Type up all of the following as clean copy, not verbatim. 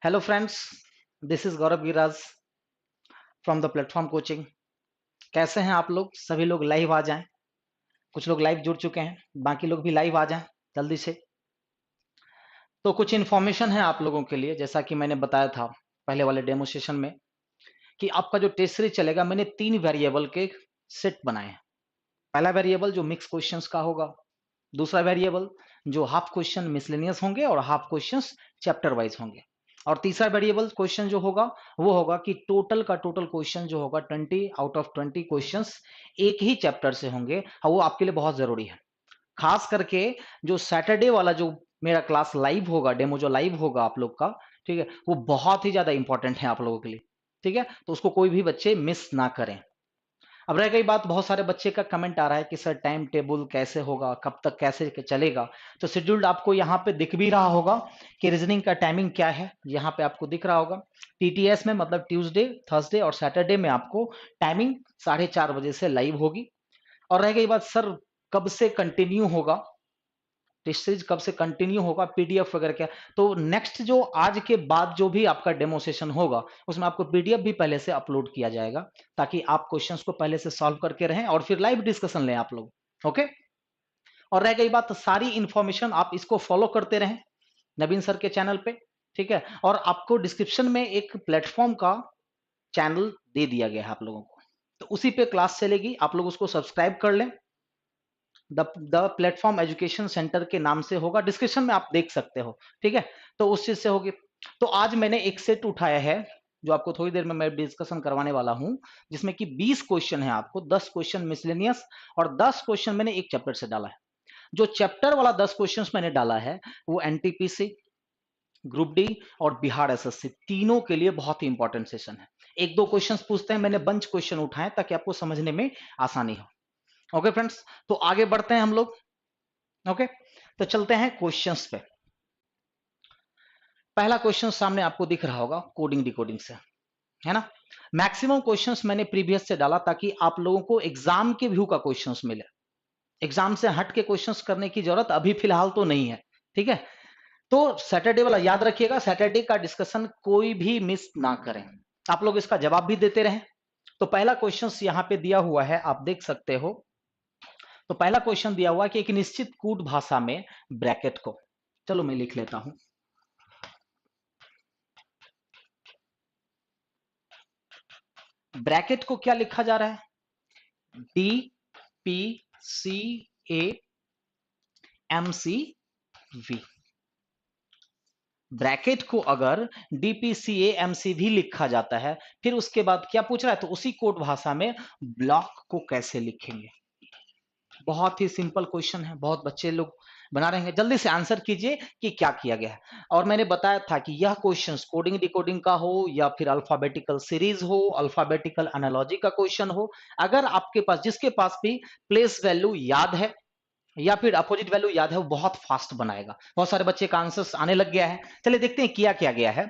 Hello friends, this is Gaurav garage from the platform coaching. कैसे हैं आप लोग? सभी लोग लाइव आ जाएं। कुछ लोग लाइव जुड़ चुके हैं, बाकी लोग भी लाइव आ जाएं जल्दी से। तो कुछ इन्फॉर्मेशन है आप लोगों के लिए, जैसा कि मैंने बताया था पहले वाले डेमो सेशन में कि आपका जो टेस्ट सीरीज चलेगा, मैंने 3 वेरिएबल के सेट बनाए हैं। पहला वेरिएबल जो मिक्स क्वेश्चंस का होगा, दूसरा वेरिएबल जो हाफ क्वेश्चन मिसलेनियस होंगे और हाफ क्वेश्चंस चैप्टर वाइज होंगे, और तीसरा वेरिएबल क्वेश्चन जो होगा वो होगा कि टोटल का टोटल क्वेश्चन जो होगा 20 आउट ऑफ 20 क्वेश्चंस एक ही चैप्टर से होंगे। और वो आपके लिए बहुत जरूरी है, खास करके जो सैटरडे वाला जो मेरा क्लास लाइव होगा, डेमो जो लाइव होगा आप लोग का, ठीक है, वो बहुत ही ज्यादा इंपॉर्टेंट है आप लोगों के लिए। ठीक है, तो उसको कोई भी बच्चे मिस ना करें। अब रह गई बात, बहुत सारे बच्चे का कमेंट आ रहा है कि सर टाइम टेबल कैसे होगा, कब तक कैसे चलेगा। तो शेड्यूल्ड आपको यहाँ पे दिख भी रहा होगा कि रीजनिंग का टाइमिंग क्या है, यहाँ पे आपको दिख रहा होगा। टीटीएस में मतलब ट्यूसडे, थर्सडे और सैटरडे में आपको टाइमिंग 4:30 बजे से लाइव होगी। और रह गई बात, सर कब से कंटिन्यू होगा, टेस्ट सीरीज कब से कंटिन्यू होगा, पीडीएफ वगैरह क्या, तो नेक्स्ट जो आज के बाद जो भी आपका डेमो सेशन होगा उसमें आपको पीडीएफ भी पहले से अपलोड किया जाएगा, ताकि आप क्वेश्चंस को पहले से सॉल्व करके रहें और फिर लाइव डिस्कशन लें आप लोग। ओके, और रह गई बात, तो सारी इंफॉर्मेशन आप इसको फॉलो करते रहें नवीन सर के चैनल पे। ठीक है, और आपको डिस्क्रिप्शन में एक प्लेटफॉर्म का चैनल दे दिया गया है आप लोगों को, तो उसी पे क्लास चलेगी, आप लोग उसको सब्सक्राइब कर लें। द प्लेटफॉर्म एजुकेशन सेंटर के नाम से होगा, डिस्क्रिप्शन में आप देख सकते हो। ठीक है, तो उस चीज से होगी। तो आज मैंने एक सेट उठाया है जो आपको थोड़ी देर में मैं डिस्कशन करवाने वाला हूं, जिसमें कि 20 क्वेश्चन है, आपको 10 क्वेश्चन मिसलेनियस और 10 क्वेश्चन मैंने एक चैप्टर से डाला है। जो चैप्टर वाला 10 क्वेश्चन मैंने डाला है वो एनटीपीसी, ग्रुप डी और बिहार एसएससी तीनों के लिए बहुत ही इंपॉर्टेंट सेशन है। एक दो क्वेश्चन पूछते हैं, मैंने बंच क्वेश्चन उठाए ताकि आपको समझने में आसानी हो। ओके फ्रेंड्स, तो आगे बढ़ते हैं हम लोग। ओके, तो चलते हैं क्वेश्चंस पे। पहला क्वेश्चन सामने आपको दिख रहा होगा, कोडिंग डिकोडिंग से, है ना। मैक्सिमम क्वेश्चंस मैंने प्रीवियस से डाला ताकि आप लोगों को एग्जाम के व्यू का क्वेश्चंस मिले। एग्जाम से हट के क्वेश्चंस करने की जरूरत अभी फिलहाल तो नहीं है। ठीक है, तो सैटरडे वाला याद रखिएगा, सैटरडे का डिस्कशन कोई भी मिस ना करें, आप लोग इसका जवाब भी देते रहें। तो पहला क्वेश्चन यहां पे दिया हुआ है, आप देख सकते हो। तो पहला क्वेश्चन दिया हुआ है कि एक निश्चित कूट भाषा में ब्रैकेट को, चलो मैं लिख लेता हूं। ब्रैकेट को क्या लिखा जा रहा है? D P C A M C V. Bracket को अगर डीपीसीए एमसीवी लिखा जाता है, फिर उसके बाद क्या पूछ रहा है, तो उसी कोड भाषा में ब्लॉक को कैसे लिखेंगे। बहुत ही सिंपल क्वेश्चन है, बहुत बच्चे लोग बना रहे हैं। जल्दी से आंसर कीजिए कि क्या किया गया है। और मैंने बताया था कि यह क्वेश्चन कोडिंग डिकोडिंग का हो या फिर अल्फाबेटिकल सीरीज हो, अल्फाबेटिकल एनालॉजी का क्वेश्चन हो, अगर आपके पास, जिसके पास भी प्लेस वैल्यू याद है या फिर अपोजिट वैल्यू याद है, वो बहुत फास्ट बनाएगा। बहुत सारे बच्चे का आंसर आने लग गया है। चलिए देखते हैं किया क्या गया है।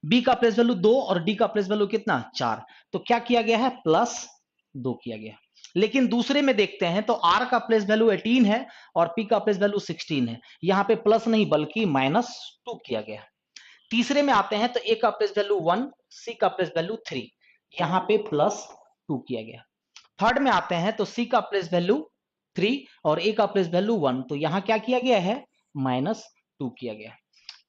बी का प्लेस वैल्यू 2 और डी का प्लेस वैल्यू कितना, 4। तो क्या किया गया है, +2 किया गया। लेकिन दूसरे में देखते हैं तो आर का प्लेस वैल्यू 18 है और पी का प्लेस वैल्यू 16 है, यहां पे प्लस नहीं बल्कि -2 किया गया। तीसरे में आते हैं तो ए का प्लेस वैल्यू 1, सी का प्लेस वैल्यू 3, यहां पे +2 किया गया। थर्ड में आते हैं तो सी का प्लेस वैल्यू 3 और ए का प्लेस वैल्यू 1, तो यहां क्या किया गया है, -2 किया गया।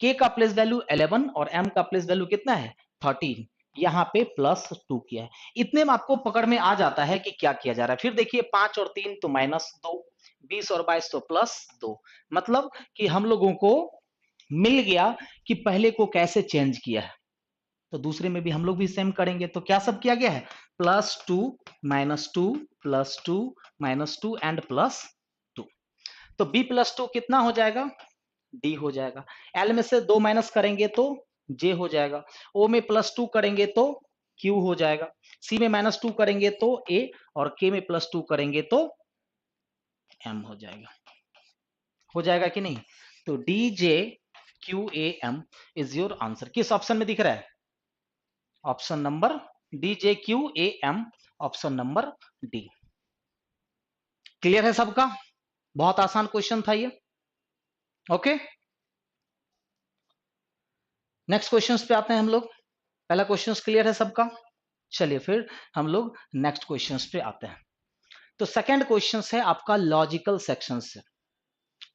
के का प्लेस वैल्यू 11 और एम का प्लेस वैल्यू कितना है, 13, यहां पे +2 किया है। इतने में आपको पकड़ में आ जाता है कि क्या किया जा रहा है। फिर देखिए 5 और 3 तो -2, 20 और 22 तो +2, मतलब कि हम लोगों को मिल गया कि पहले को कैसे चेंज किया है। तो दूसरे में भी हम लोग भी सेम करेंगे। तो क्या सब किया गया है, +2 -2 +2 -2 एंड +2। तो b +2 कितना हो जाएगा, डी हो जाएगा। एल में से 2 माइनस करेंगे तो जे हो जाएगा। ओ में +2 करेंगे तो क्यू हो जाएगा। सी में -2 करेंगे तो ए और के में +2 करेंगे तो एम हो जाएगा। हो जाएगा कि नहीं? तो D J Q A M is your answer. किस ऑप्शन में दिख रहा है, option number D J Q A M, option number D. Clear है सबका? बहुत आसान क्वेश्चन था ये। ओके, नेक्स्ट क्वेश्चन पे आते हैं हम लोग। पहला क्वेश्चन क्लियर है सबका? चलिए फिर हम लोग नेक्स्ट क्वेश्चन पे आते हैं। तो सेकंड क्वेश्चन है आपका लॉजिकल सेक्शन से।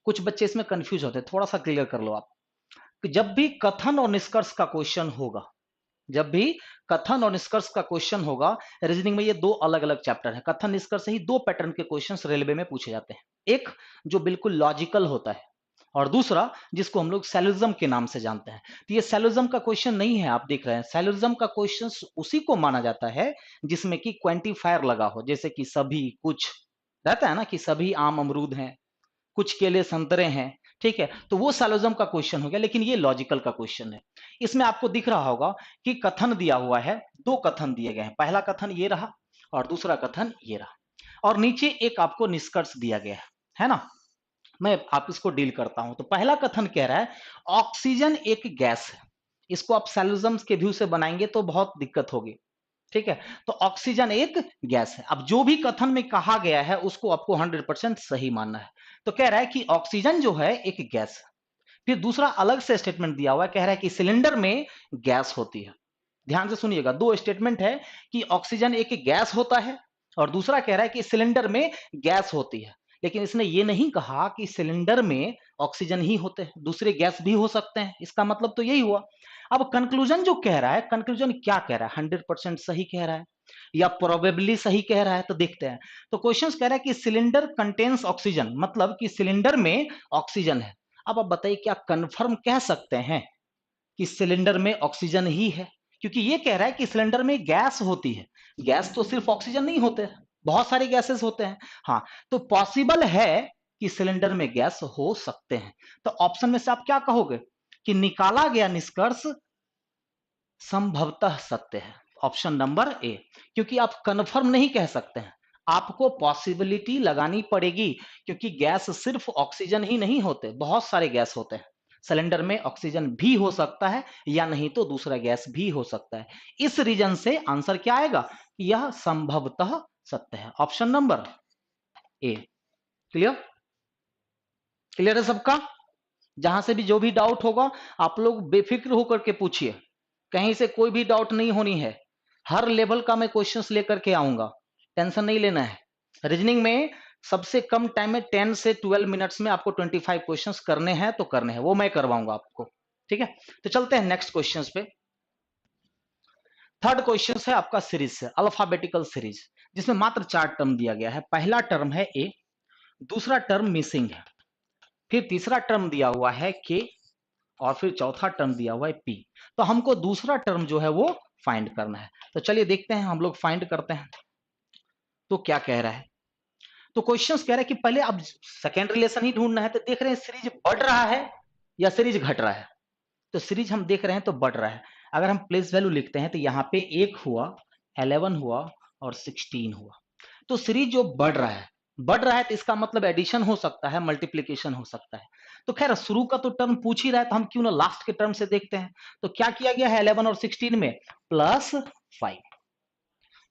कुछ बच्चे इसमें कंफ्यूज होते हैं, थोड़ा सा क्लियर कर लो आप कि जब भी कथन और निष्कर्ष का क्वेश्चन होगा, जब भी कथन और निष्कर्ष का क्वेश्चन होगा, रीजनिंग में ये दो अलग अलग चैप्टर है। कथन निष्कर्ष ही दो पैटर्न के क्वेश्चंस रेलवे में पूछे जाते हैं, एक जो बिल्कुल लॉजिकल होता है और दूसरा जिसको हम लोग सैलोजिज्म के नाम से जानते हैं। तो ये सैलोजिज्म का क्वेश्चन नहीं है, आप देख रहे हैं। सैलोजिज्म का क्वेश्चन उसी को माना जाता है जिसमें कि क्वांटिफायर लगा हो, जैसे कि सभी, कुछ रहता है ना कि सभी आम अमरूद हैं, कुछ केले संतरे हैं, ठीक है, तो वो सैलोजिज्म का क्वेश्चन हो गया। लेकिन ये लॉजिकल का क्वेश्चन है। इसमें आपको दिख रहा होगा कि कथन दिया हुआ है, दो कथन दिए गए हैं। पहला कथन ये रहा और दूसरा कथन ये रहा, और नीचे एक आपको निष्कर्ष दिया गया है ना। मैं आप इसको डील करता हूं। तो पहला कथन कह रहा है ऑक्सीजन एक गैस है। इसको आप सैलोजिज्म के व्यू से बनाएंगे तो बहुत दिक्कत होगी, ठीक है। तो ऑक्सीजन एक गैस है। अब जो भी कथन में कहा गया है उसको आपको 100% सही मानना है। तो कह रहा है कि ऑक्सीजन जो है एक गैस है। फिर दूसरा अलग से स्टेटमेंट दिया हुआ है, कह रहा है कि सिलेंडर में गैस होती है। ध्यान से सुनिएगा, दो स्टेटमेंट है कि ऑक्सीजन एक गैस होता है और दूसरा कह रहा है कि सिलेंडर में गैस होती है। लेकिन इसने ये नहीं कहा कि सिलेंडर में ऑक्सीजन ही होते हैं, दूसरे गैस भी हो सकते हैं। इसका मतलब तो यही हुआ। अब कंक्लूजन जो कह रहा है, कंक्लूजन क्या कह रहा है? 100% सही कह रहा है या प्रोबेबली सही कह रहा है? तो देखते हैं। तो क्वेश्चन कह रहा है कि सिलेंडर कंटेन्स ऑक्सीजन, मतलब कि सिलेंडर में ऑक्सीजन है। अब आप बताइए क्या कंफर्म कह सकते हैं कि सिलेंडर में ऑक्सीजन ही है? क्योंकि ये कह रहा है कि सिलेंडर में गैस होती है। गैस तो सिर्फ ऑक्सीजन नहीं होते, बहुत सारे गैसेस होते हैं। हाँ, तो पॉसिबल है कि सिलेंडर में गैस हो सकते हैं। तो ऑप्शन में से आप क्या कहोगे कि निकाला गया निष्कर्ष संभवतः सत्य है? Option number A. क्योंकि आप कंफर्म नहीं कह सकते हैं, आपको पॉसिबिलिटी लगानी पड़ेगी, क्योंकि गैस सिर्फ ऑक्सीजन ही नहीं होते, बहुत सारे गैस होते हैं। सिलेंडर में ऑक्सीजन भी हो सकता है या नहीं तो दूसरा गैस भी हो सकता है। इस रीजन से आंसर क्या आएगा? यह संभवतः सत्य है। Option number A. Clear? Clear है सबका? जहां से भी जो भी डाउट होगा आप लोग बेफिक्र होकर के पूछिए, कहीं से कोई भी डाउट नहीं होनी है। हर लेवल का मैं क्वेश्चंस लेकर के आऊंगा, टेंशन नहीं लेना है। रीजनिंग में सबसे कम टाइम में 10 से 12 मिनट्स में आपको 25 क्वेश्चंस करने हैं तो करने हैं, वो मैं करवाऊंगा आपको, ठीक है। तो चलते हैं नेक्स्ट क्वेश्चंस पे। थर्ड क्वेश्चन है आपका सीरीज से, अल्फाबेटिकल सीरीज, जिसमें मात्र 4 टर्म दिया गया है। पहला टर्म है ए, दूसरा टर्म मिसिंग है, फिर तीसरा टर्म दिया हुआ है के, और फिर चौथा टर्म दिया हुआ है पी। तो हमको दूसरा टर्म जो है वो फाइंड करना है। तो चलिए देखते हैं, हम लोग फाइंड करते हैं तो क्या कह रहा है। तो क्वेश्चंस कह रहा है कि पहले अब सेकेंड रिलेशन ही ढूंढना है। तो देख रहे हैं सीरीज बढ़ रहा है या सीरीज घट रहा है? तो सीरीज हम देख रहे हैं तो बढ़ रहा है। अगर हम प्लेस वैल्यू लिखते हैं तो यहाँ पे 1 हुआ, 11 हुआ और 16 हुआ। तो सीरीज जो बढ़ रहा है तो इसका मतलब एडिशन हो सकता है, मल्टीप्लीकेशन हो सकता है। तो खैर शुरू का तो टर्म पूछ ही रहा है तो हम क्यों ना लास्ट के टर्म से देखते हैं। तो क्या किया गया है 11 और 16 में? +5।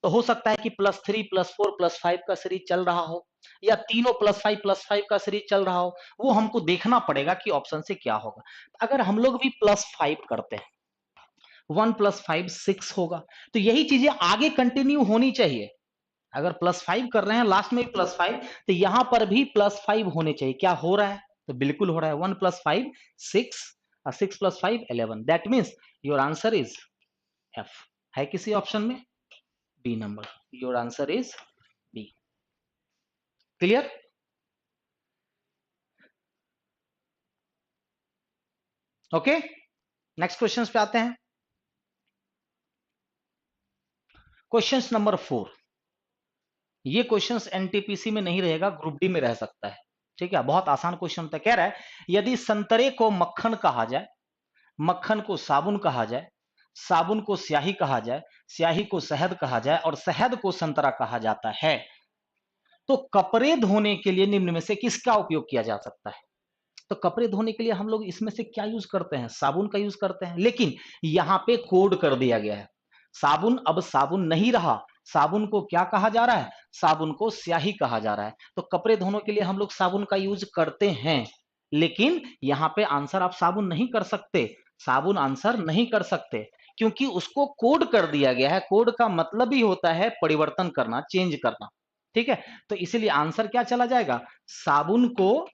तो हो सकता है कि +3 +4 +5 का सीरीज चल रहा हो, या तीनों +5 का सीरीज चल रहा हो। वो हमको देखना पड़ेगा कि ऑप्शन से क्या होगा। अगर हम लोग भी +5 करते हैं, 1 + 5 6 होगा। तो यही चीजें आगे कंटिन्यू होनी चाहिए। अगर +5 कर रहे हैं लास्ट में भी +5, तो यहां पर भी +5 होने चाहिए। क्या हो रहा है? तो बिल्कुल हो रहा है। 1 + 5 6 और 6 + 5 11। That means your answer is F. है किसी ऑप्शन में? B number. Your answer is B. Clear? Okay, next question पे आते हैं। Question number 4। ये क्वेश्चंस एनटीपीसी में नहीं रहेगा, ग्रुप डी में रह सकता है, ठीक है। बहुत आसान क्वेश्चन होता है। कह रहा है यदि संतरे को मक्खन कहा जाए, मक्खन को साबुन कहा जाए, साबुन को स्याही कहा जाए, स्याही को शहद कहा जाए और शहद को संतरा कहा जाता है, तो कपड़े धोने के लिए निम्न में से किसका उपयोग किया जा सकता है? तो कपड़े धोने के लिए हम लोग इसमें से क्या यूज करते हैं? साबुन का यूज करते हैं। लेकिन यहां पे कोड कर दिया गया है, साबुन अब साबुन नहीं रहा। साबुन को क्या कहा जा रहा है? साबुन को स्याही कहा जा रहा है। तो कपड़े धोने के लिए हम लोग साबुन का यूज करते हैं, लेकिन यहां पे आंसर आप साबुन नहीं कर सकते। साबुन आंसर नहीं कर सकते, क्योंकि उसको कोड कर दिया गया है। कोड का मतलब ही होता है परिवर्तन करना, चेंज करना, ठीक है। तो इसीलिए आंसर क्या चला जाएगा, साबुन को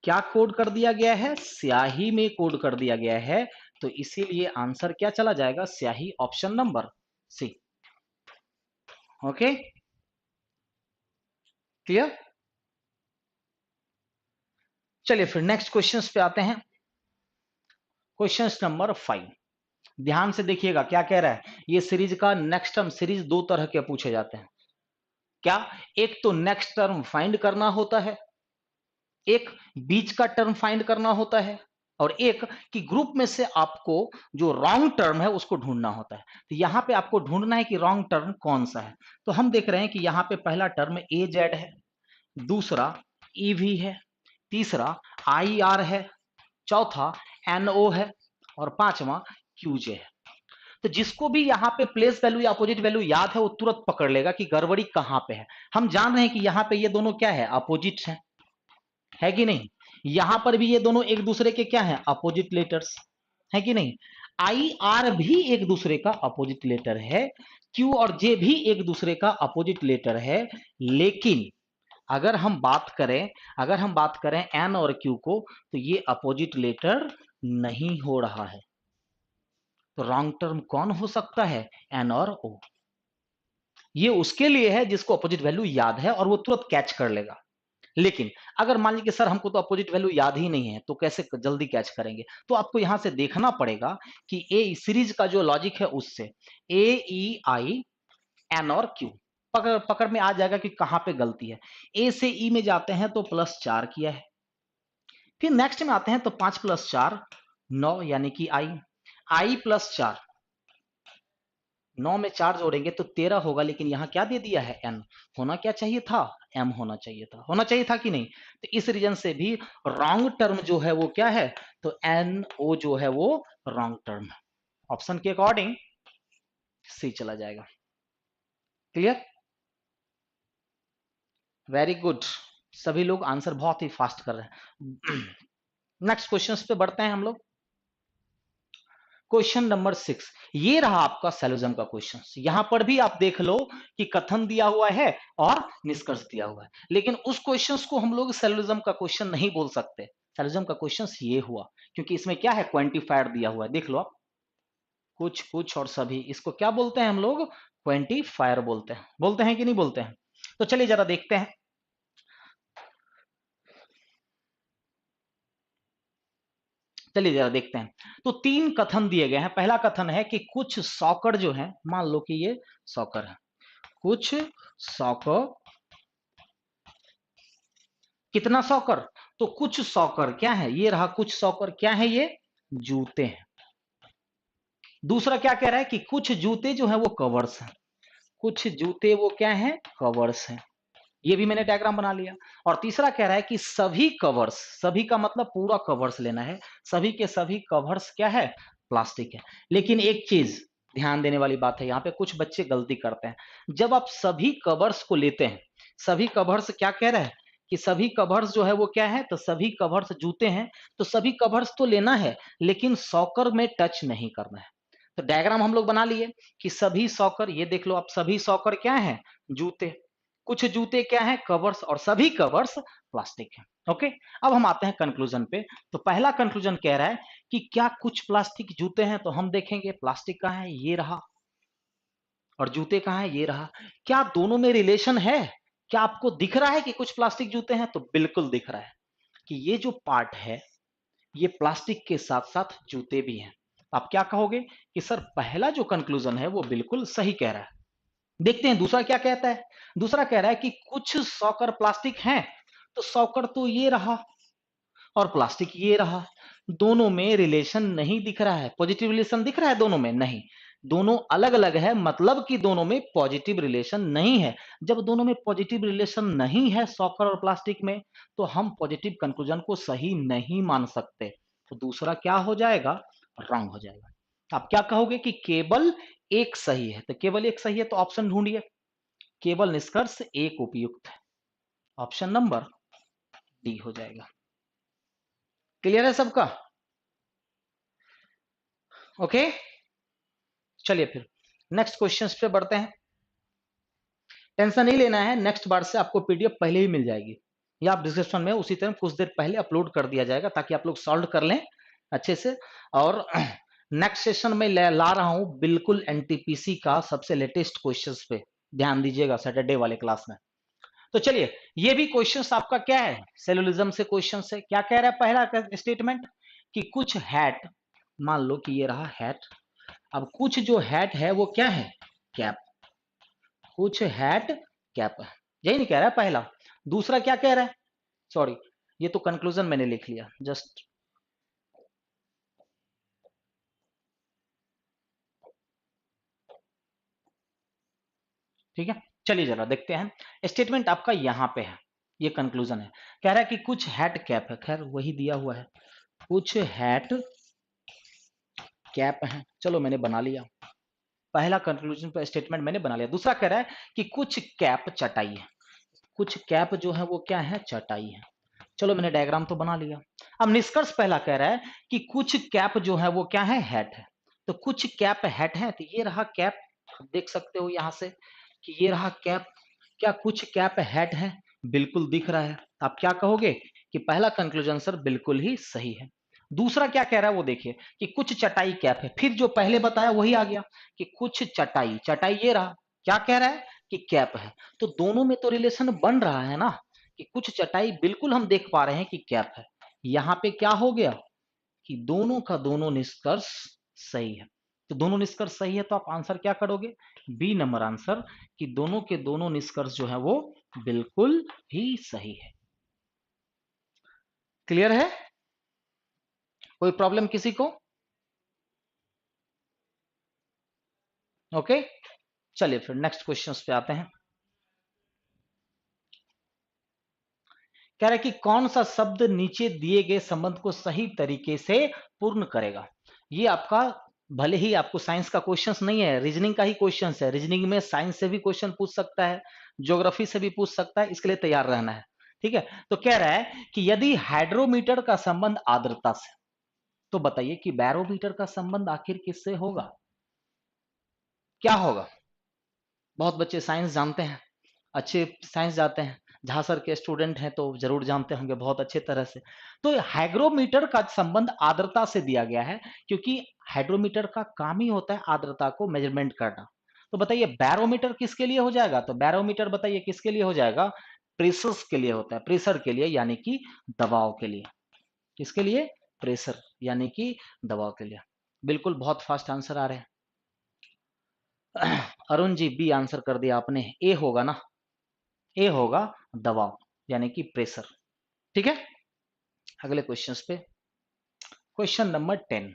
क्या कोड कर दिया गया है, स्याही में कोड कर दिया गया है। तो इसीलिए आंसर क्या चला जाएगा, स्याही, option number C. Okay, clear. चलिए फिर नेक्स्ट क्वेश्चंस पे आते हैं। क्वेश्चंस नंबर 5, ध्यान से देखिएगा क्या कह रहा है। ये सीरीज का नेक्स्ट टर्म, सीरीज दो तरह के पूछे जाते हैं। क्या, एक तो नेक्स्ट टर्म फाइंड करना होता है, एक बीच का टर्म फाइंड करना होता है, और एक कि ग्रुप में से आपको जो रॉन्ग टर्म है उसको ढूंढना होता है। तो यहां पे आपको ढूंढना है कि रॉन्ग टर्म कौन सा है। तो हम देख रहे हैं कि यहां पे पहला टर्म ए जेड है, दूसरा ई वी है, तीसरा आई आर है, चौथा एन ओ है, और पांचवा क्यू जे है। तो जिसको भी यहाँ पे प्लेस वैल्यू या अपोजिट वैल्यू याद है वो तुरंत पकड़ लेगा कि गड़बड़ी कहां पे है। हम जान रहे हैं कि यहाँ पे ये दोनों क्या है, अपोजिट है कि नहीं। यहां पर भी ये दोनों एक दूसरे के क्या है, अपोजिट लेटर्स, है कि नहीं। आई आर भी एक दूसरे का अपोजिट लेटर है, क्यू और जे भी एक दूसरे का अपोजिट लेटर है। लेकिन अगर हम बात करें, एन और क्यू को, तो ये अपोजिट लेटर नहीं हो रहा है। तो रॉन्ग टर्म कौन हो सकता है, एन और ओ। ये उसके लिए है जिसको अपोजिट वैल्यू याद है और वो तुरंत कैच कर लेगा। लेकिन अगर मान लीजिए सर हमको तो अपोजिट वैल्यू याद ही नहीं है, तो कैसे जल्दी कैच करेंगे। तो आपको यहां से देखना पड़ेगा कि ए सीरीज का जो लॉजिक है उससे ए ई आई एन और क्यू पकड़ पकड़ में आ जाएगा कि कहां पे गलती है। ए से ई में जाते हैं तो +4 किया है, फिर नेक्स्ट में आते हैं तो 5 + 4 9, यानी कि आई +4, 9 में 4 जोड़ेंगे तो 13 होगा, लेकिन यहां क्या दे दिया है, एन। होना क्या चाहिए था, एम होना चाहिए था, कि नहीं। तो इस रीजन से भी रॉन्ग टर्म जो है वो क्या है, तो एन ओ जो है वो रॉन्ग टर्म है। ऑप्शन के अकॉर्डिंग सी चला जाएगा। Clear, very good. सभी लोग आंसर बहुत ही फास्ट कर रहे हैं। नेक्स्ट क्वेश्चन पे बढ़ते हैं हम लोग। क्वेश्चन नंबर 6, ये रहा आपका सैलोजम का क्वेश्चन। यहां पर भी आप देख लो कि कथन दिया हुआ है और निष्कर्ष दिया हुआ है, लेकिन उस क्वेश्चन को हम लोग सैलोजम का क्वेश्चन नहीं बोल सकते। सैलोजम का क्वेश्चन ये हुआ क्योंकि इसमें क्या है, क्वांटिफायर दिया हुआ है, देख लो आप, कुछ कुछ और सभी, इसको क्या बोलते हैं हम लोग, क्वांटिफायर बोलते हैं कि नहीं बोलते हैं। तो चलिए जरा देखते हैं। चलिए जरा देखते हैं। तो 3 कथन दिए गए हैं। पहला कथन है कि कुछ सॉकर जो है, मान लो कि ये सॉकर है, कुछ सॉकर, कितना सॉकर, तो कुछ सॉकर क्या है, ये रहा कुछ सॉकर क्या है, ये जूते हैं। दूसरा क्या कह रहा है कि कुछ जूते जो है वो कवर्स हैं, कुछ जूते वो क्या है, कवर्स हैं। ये भी मैंने डायग्राम बना लिया। और तीसरा कह रहा है कि सभी कवर्स, सभी का मतलब पूरा कवर्स लेना है, सभी के सभी कवर्स क्या है, प्लास्टिक है। लेकिन एक चीज ध्यान देने वाली बात है, यहाँ पे कुछ बच्चे गलती करते हैं। जब आप सभी कवर्स को लेते हैं, सभी कवर्स क्या कह रहा है कि सभी कवर्स जो है वो क्या है, तो सभी कवर्स जूते हैं, तो सभी कवर्स तो लेना है, लेकिन सॉकर में टच नहीं करना है। तो डायग्राम हम लोग बना लिए कि सभी सॉकर, ये देख लो आप, सभी सॉकर क्या है, जूते, कुछ जूते क्या है, कवर्स, और सभी कवर्स प्लास्टिक है। ओके, अब हम आते हैं कंक्लूजन पे। तो पहला कंक्लूजन कह रहा है कि क्या कुछ प्लास्टिक जूते हैं, तो हम देखेंगे प्लास्टिक कहाँ है, ये रहा, और जूते कहाँ है, ये रहा। क्या दोनों में रिलेशन है, क्या आपको दिख रहा है कि कुछ प्लास्टिक जूते हैं, तो बिल्कुल दिख रहा है कि ये जो पार्ट है ये प्लास्टिक के साथ साथ जूते भी हैं। आप क्या कहोगे कि सर पहला जो कंक्लूजन है वो बिल्कुल सही कह रहा है। देखते हैं दूसरा क्या कहता है। दूसरा कह रहा है कि कुछ सॉकर प्लास्टिक हैं, तो सॉकर तो ये रहा और प्लास्टिक ये रहा, दोनों में रिलेशन नहीं दिख रहा है। पॉजिटिव रिलेशन दिख रहा है दोनों में, नहीं, दोनों अलग अलग है, मतलब कि दोनों में पॉजिटिव रिलेशन नहीं है। जब दोनों में पॉजिटिव रिलेशन नहीं है सॉकर और प्लास्टिक में, तो हम पॉजिटिव कंक्लूजन को सही नहीं मान सकते। तो दूसरा क्या हो जाएगा, रॉन्ग हो जाएगा। आप क्या कहोगे कि केवल एक सही है, तो केवल एक सही है तो ऑप्शन ढूंढिए। केवल निष्कर्ष एक उपयुक्त है, ऑप्शन नंबर डी हो जाएगा। क्लियर है सबका। ओके, चलिए फिर नेक्स्ट क्वेश्चंस पे बढ़ते हैं। टेंशन नहीं लेना है, नेक्स्ट बार से आपको पीडीएफ पहले ही मिल जाएगी, या आप डिस्क्रिप्शन में उसी तरह कुछ देर पहले अपलोड कर दिया जाएगा ताकि आप लोग सॉल्व कर लें अच्छे से। और नेक्स्ट सेशन में ला रहा हूं बिल्कुल एनटीपीसी का सबसे लेटेस्ट क्वेश्चंस पे ध्यान दीजिएगा सैटरडे वाले क्लास में। तो चलिए, ये भी क्वेश्चंस आपका क्या है, सेलुलिज्म से क्वेश्चन है। क्या कह रहा है पहला स्टेटमेंट कि कुछ हैट, मान लो कि ये रहा हैट, अब कुछ जो हैट है वो क्या है, कैप, कुछ हैट कैप है, यही नहीं कह रहा है पहला। दूसरा क्या कह रहा है, सॉरी ये तो कंक्लूजन मैंने लिख लिया जस्ट, ठीक है। चलिए जरा देखते हैं, स्टेटमेंट आपका यहां पे है, ये कंक्लूजन है। कह रहा है कि कुछ हैट कैप है, खैर वही दिया हुआ है, कुछ हैट कैप है, चलो मैंने बना लिया, पहला कंक्लूजन पर स्टेटमेंट मैंने बना लिया। दूसरा कह रहा है कि कुछ कैप चटाई है, कुछ कैप जो है वो क्या है, चटाई है, चलो मैंने डायग्राम तो बना लिया। अब निष्कर्ष पहला कह रहा है कि कुछ कैप जो है वो क्या है, हैट है, तो कुछ कैप हैट है, तो ये रहा कैप, देख सकते हो यहां से कि ये रहा कैप। क्या कुछ कैप हैट है, बिल्कुल दिख रहा है। आप क्या कहोगे कि पहला कंक्लूजन सर बिल्कुल ही सही है। दूसरा क्या कह रहा है वो देखिए कि कुछ चटाई कैप है, फिर जो पहले बताया वही आ गया कि कुछ चटाई, चटाई ये रहा, क्या कह रहा है कि कैप है, तो दोनों में तो रिलेशन बन रहा है ना, कि कुछ चटाई बिल्कुल हम देख पा रहे हैं कि कैप है। यहां पे क्या हो गया कि दोनों का दोनों निष्कर्ष सही है, तो दोनों निष्कर्ष सही है तो आप आंसर क्या करोगे, बी नंबर आंसर, कि दोनों के दोनों निष्कर्ष जो है वो बिल्कुल ही सही है। क्लियर है, कोई प्रॉब्लम किसी को? ओके, चलिए फिर नेक्स्ट क्वेश्चंस पे आते हैं। कह रहा है कि कौन सा शब्द नीचे दिए गए संबंध को सही तरीके से पूर्ण करेगा। ये आपका, भले ही आपको साइंस का क्वेश्चंस नहीं है, रीजनिंग का ही क्वेश्चंस है, रीजनिंग में साइंस से भी क्वेश्चन पूछ सकता है, ज्योग्राफी से भी पूछ सकता है, इसके लिए तैयार रहना है, ठीक है। तो कह रहा है कि यदि हाइड्रोमीटर का संबंध आर्द्रता से, तो बताइए कि बैरोमीटर का संबंध आखिर किससे होगा, क्या होगा। बहुत बच्चे साइंस जानते हैं, अच्छे साइंस जाते हैं, झांसर के स्टूडेंट हैं तो जरूर जानते होंगे बहुत अच्छे तरह से। तो हाइग्रोमीटर का संबंध आर्द्रता से दिया गया है, क्योंकि हाइड्रोमीटर का काम ही होता है आर्द्रता को मेजरमेंट करना। तो बताइए बैरोमीटर किसके लिए हो जाएगा, तो बैरोमीटर बताइए किसके लिए हो जाएगा, प्रेशर के लिए होता है, प्रेशर के लिए यानी कि दबाव के लिए, किसके लिए, प्रेशर यानी कि दबाव के लिए। बिल्कुल बहुत फास्ट आंसर आ रहे हैं। अरुण जी बी आंसर कर दिया आपने, ए होगा ना, ए होगा दबाव यानी कि प्रेशर, ठीक है। अगले क्वेश्चंस पे, क्वेश्चन नंबर 10,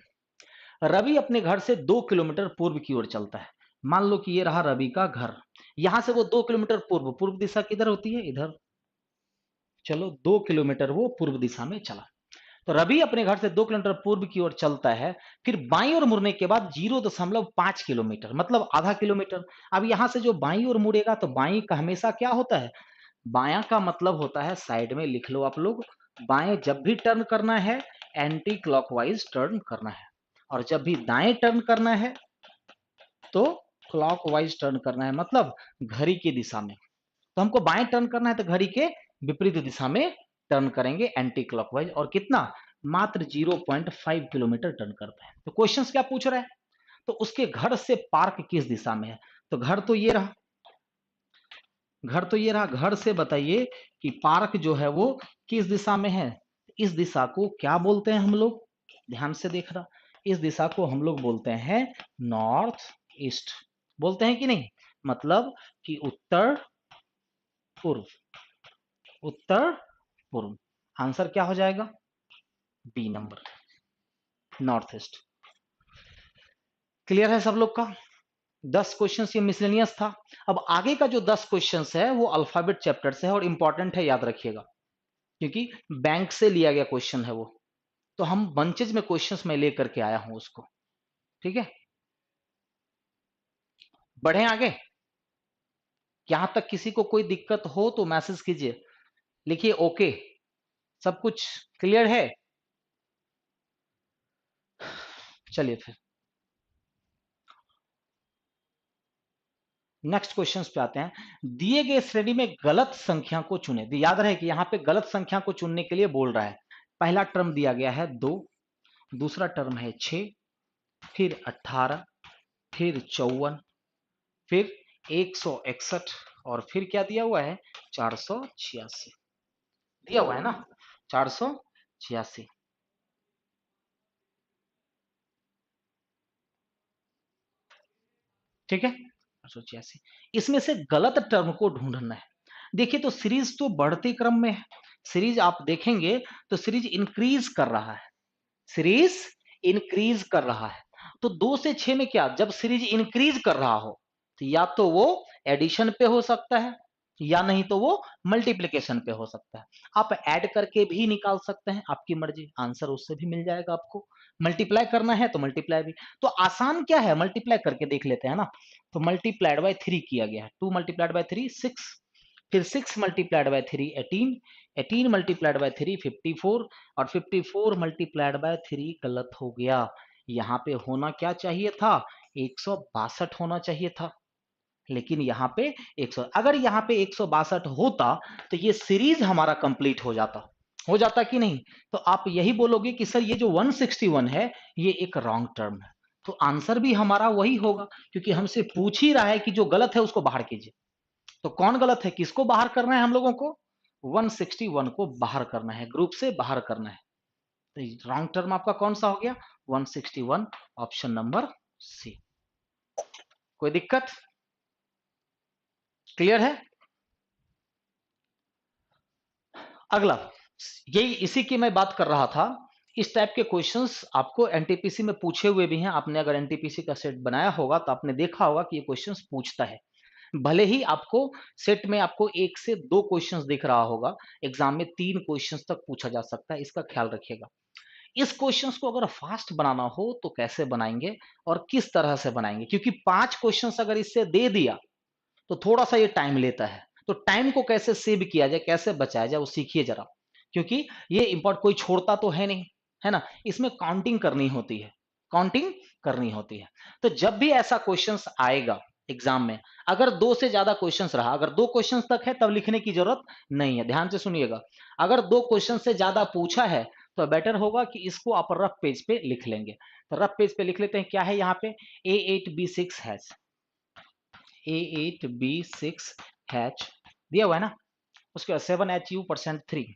रवि अपने घर से 2 किलोमीटर पूर्व की ओर चलता है। मान लो कि ये रहा रवि का घर, यहां से वो 2 किलोमीटर पूर्व, पूर्व दिशा किधर होती है, इधर, चलो 2 किलोमीटर वो पूर्व दिशा में चला। तो रवि अपने घर से 2 किलोमीटर पूर्व की ओर चलता है, फिर बाईं ओर मुड़ने के बाद 0.5 किलोमीटर, मतलब आधा किलोमीटर। अब यहां से जो बाईं ओर मुड़ेगा, तो बाईं का हमेशा क्या होता है, बायां का मतलब होता है साइड में, लिख लो आप लोग, बाएं जब भी टर्न करना है एंटी क्लॉकवाइज टर्न करना है, और जब भी दाएं टर्न करना है तो क्लॉकवाइज टर्न करना है, मतलब घड़ी की दिशा में। तो हमको बाएं टर्न करना है तो घड़ी के विपरीत दिशा में टर्न करेंगे एंटी क्लॉकवाइज, और कितना, मात्र 0.5 किलोमीटर टर्न करता है। तो क्वेश्चंस क्या पूछ रहा है, तो उसके घर से पार्क किस दिशा में है, तो घर तो ये रहा, घर तो ये रहा, घर से बताइए कि पार्क जो है वो किस दिशा में है। इस दिशा को क्या बोलते हैं हम लोग, ध्यान से देखना, इस दिशा को हम लोग बोलते हैं नॉर्थ ईस्ट, बोलते हैं कि नहीं, मतलब कि उत्तर पूर्व, उत्तर पूर्व। आंसर क्या हो जाएगा, B number, north east. Clear है सब लोग का। 10 क्वेश्चन ये मिसलेनियस था। अब आगे का जो 10 क्वेश्चन है वो अल्फाबेट चैप्टर से है और इंपॉर्टेंट है, याद रखिएगा, क्योंकि बैंक से लिया गया क्वेश्चन है वो, तो हम बंचेज में क्वेश्चंस में लेकर के आया हूं उसको, ठीक है। बढ़े आगे, यहां तक किसी को कोई दिक्कत हो तो मैसेज कीजिए, लिखिए ओके, सब कुछ क्लियर है। चलिए फिर नेक्स्ट क्वेश्चन पे आते हैं। दिए गए श्रेणी में गलत संख्या को चुने। याद रहे कि यहां पे गलत संख्या को चुनने के लिए बोल रहा है। पहला टर्म दिया गया है 2, दूसरा टर्म है 6, फिर 18, फिर 54, फिर 161 और फिर क्या दिया हुआ है 486 दिया हुआ है ना, 486। ठीक है 486। इसमें से गलत टर्म को ढूंढना है। देखिए तो सीरीज तो बढ़ते क्रम में है, सीरीज आप देखेंगे तो सीरीज इंक्रीज कर रहा है, सीरीज इंक्रीज कर रहा है। तो 2 से 6 में क्या, जब सीरीज इंक्रीज कर रहा हो तो या तो वो एडिशन पे हो सकता है या नहीं तो वो मल्टीप्लिकेशन पे हो सकता है। आप ऐड करके भी निकाल सकते हैं, आपकी मर्जी, आंसर उससे भी मिल जाएगा आपको। मल्टीप्लाई करना है तो मल्टीप्लाई भी, तो आसान क्या है, मल्टीप्लाई करके देख लेते हैं ना। तो मल्टीप्लाइड बाय 3 किया गया है, 2 मल्टीप्लाइड बाय 3 6, फिर 6 मल्टीप्लाइड बाय 3 18, 18 मल्टीप्लाइड बाय 3 54 और 54 मल्टीप्लाइड बाय 3 गलत हो गया। यहाँ पे होना क्या चाहिए था, 162 होना चाहिए था, लेकिन यहाँ पे 100, अगर यहाँ पे 162 होता तो ये सीरीज हमारा कंप्लीट हो जाता कि नहीं। तो आप यही बोलोगे कि सर ये जो 161 है ये एक रॉन्ग टर्म है, तो आंसर भी हमारा वही होगा, क्योंकि हमसे पूछ ही रहा है कि जो गलत है उसको बाहर कीजिए। तो कौन गलत है, किसको बाहर करना है हम लोगों को, 161 को बाहर करना है, ग्रुप से बाहर करना है। तो रॉन्ग टर्म आपका कौन सा हो गया, 161, ऑप्शन नंबर सी। कोई दिक्कत, क्लियर है। अगला, यही इसी की मैं बात कर रहा था। इस टाइप के क्वेश्चंस आपको एनटीपीसी में पूछे हुए भी हैं। आपने अगर एनटीपीसी का सेट बनाया होगा तो आपने देखा होगा कि ये क्वेश्चंस पूछता है। भले ही आपको सेट में आपको 1 से 2 क्वेश्चंस दिख रहा होगा, एग्जाम में 3 क्वेश्चंस तक पूछा जा सकता है, इसका ख्याल रखिएगा। इस क्वेश्चंस को अगर फास्ट बनाना हो तो कैसे बनाएंगे और किस तरह से बनाएंगे, क्योंकि 5 क्वेश्चंस अगर इससे दे दिया तो थोड़ा सा ये टाइम लेता है। तो टाइम को कैसे सेव किया जाए, कैसे बचाया जाए, वो सीखिए जरा, क्योंकि ये इंपॉर्ट कोई छोड़ता तो है नहीं, है ना। इसमें काउंटिंग करनी होती है, काउंटिंग करनी होती है। तो जब भी ऐसा क्वेश्चंस आएगा एग्जाम में, अगर 2 से ज्यादा क्वेश्चंस रहा, अगर 2 क्वेश्चंस तक है तब लिखने की जरूरत नहीं है, ध्यान से सुनिएगा। अगर 2 क्वेश्चन से ज्यादा पूछा है तो बेटर होगा कि इसको आप रफ पेज पे लिख लेंगे। तो रफ पेज पे लिख लेते हैं, क्या है यहाँ पे, A8B6 हैज, A8B6 हैच दिया हुआ है ना। उसके बाद 7HU%3,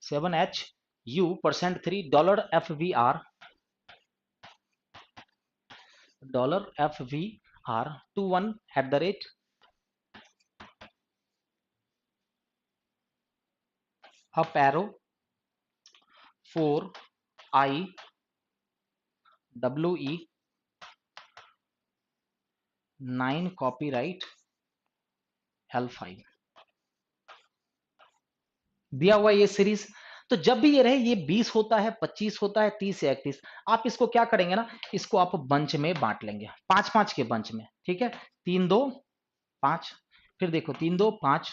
7HU%3 $FVR 21 up arrow 4IWE 9 copyright L5 दिया हुआ ये सीरीज। तो जब भी ये रहे, ये 20 होता है, 25 होता है, 30 या 31, आप इसको क्या करेंगे ना, इसको आप बंच में बांट लेंगे, 5-5 के बंच में, ठीक है। 3 2 5, फिर देखो 3 2 5,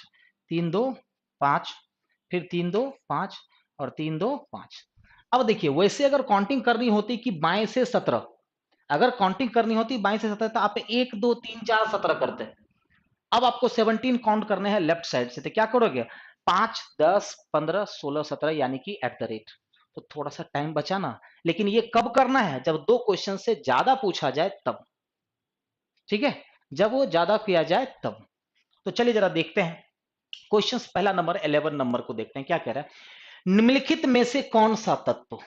3 2 5, फिर 3 2 5 और 3 2 5। अब देखिए वैसे अगर काउंटिंग करनी होती कि बाएं से 17, अगर काउंटिंग करनी होती बाएं से 17 तो आप 1 2 3 4 17 करते। अब आपको 17 काउंट करने हैं लेफ्ट साइड से, तो क्या करोगे, 5 10 15 16 17, यानी कि एट द रेट। तो थोड़ा सा टाइम बचा ना, लेकिन ये कब करना है, जब 2 क्वेश्चन से ज्यादा पूछा जाए तब, ठीक है, जब वो ज्यादा किया जाए तब। तो चलिए जरा देखते हैं क्वेश्चन, पहला नंबर 11 नंबर को देखते हैं, क्या कह रहा है, निम्नलिखित में से कौन सा तत्व,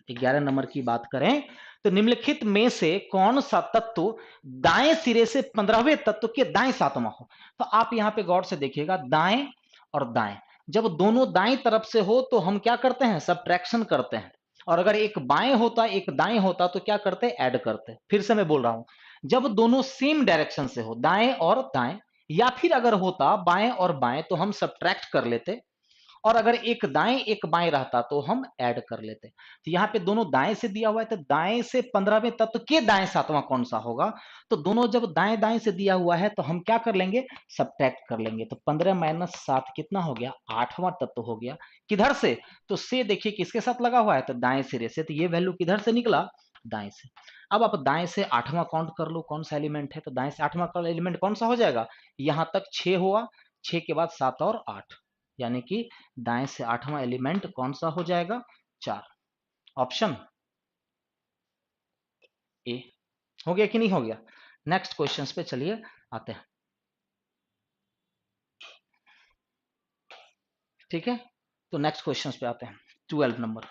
11 नंबर की बात करें तो निम्नलिखित में से कौन सा तत्व दाएं सिरे से 15वें तत्व के दाएं सातवां हो। तो आप यहां पे गौर से देखिएगा, दाएं और दाएं, जब दोनों दाएं तरफ से हो तो हम क्या करते हैं, सबट्रैक्शन करते हैं, और अगर एक बाएं होता एक दाएं होता तो क्या करते, ऐड करते। फिर से मैं बोल रहा हूं, जब दोनों सेम डायरेक्शन से हो, दाएं और दाएं, या फिर अगर होता बाएं और बाएं तो हम सबट्रैक्ट कर लेते, और अगर एक दाएं एक बाएं रहता तो हम ऐड कर लेते। तो यहाँ पे दोनों दाएं से दिया हुआ है, तो दाएं से 15वें तत्व के दाएं सातवां कौन सा होगा। तो दोनों जब दाएं दाएं से दिया हुआ है तो हम क्या कर लेंगे, सब्ट्रैक्ट कर लेंगे। तो 15 - 7 कितना हो गया, 8वां तत्व हो गया। किधर से, तो से देखिए किसके साथ लगा हुआ है, तो दाएं सिरे से, तो ये वैल्यू किधर से निकला, दाएं से। अब आप दाएं से 8वां काउंट कर लो कौन सा एलिमेंट है, तो दाएं से 8वां एलिमेंट कौन सा हो जाएगा, यहां तक 6 हुआ, 6 के बाद 7 और 8, यानी कि दाएं से 8वां एलिमेंट कौन सा हो जाएगा, 4। Option A. हो गया कि नहीं हो गया? नेक्स्ट क्वेश्चंस पे चलिए आते हैं। ठीक है, तो नेक्स्ट क्वेश्चंस पे आते हैं। 12 नंबर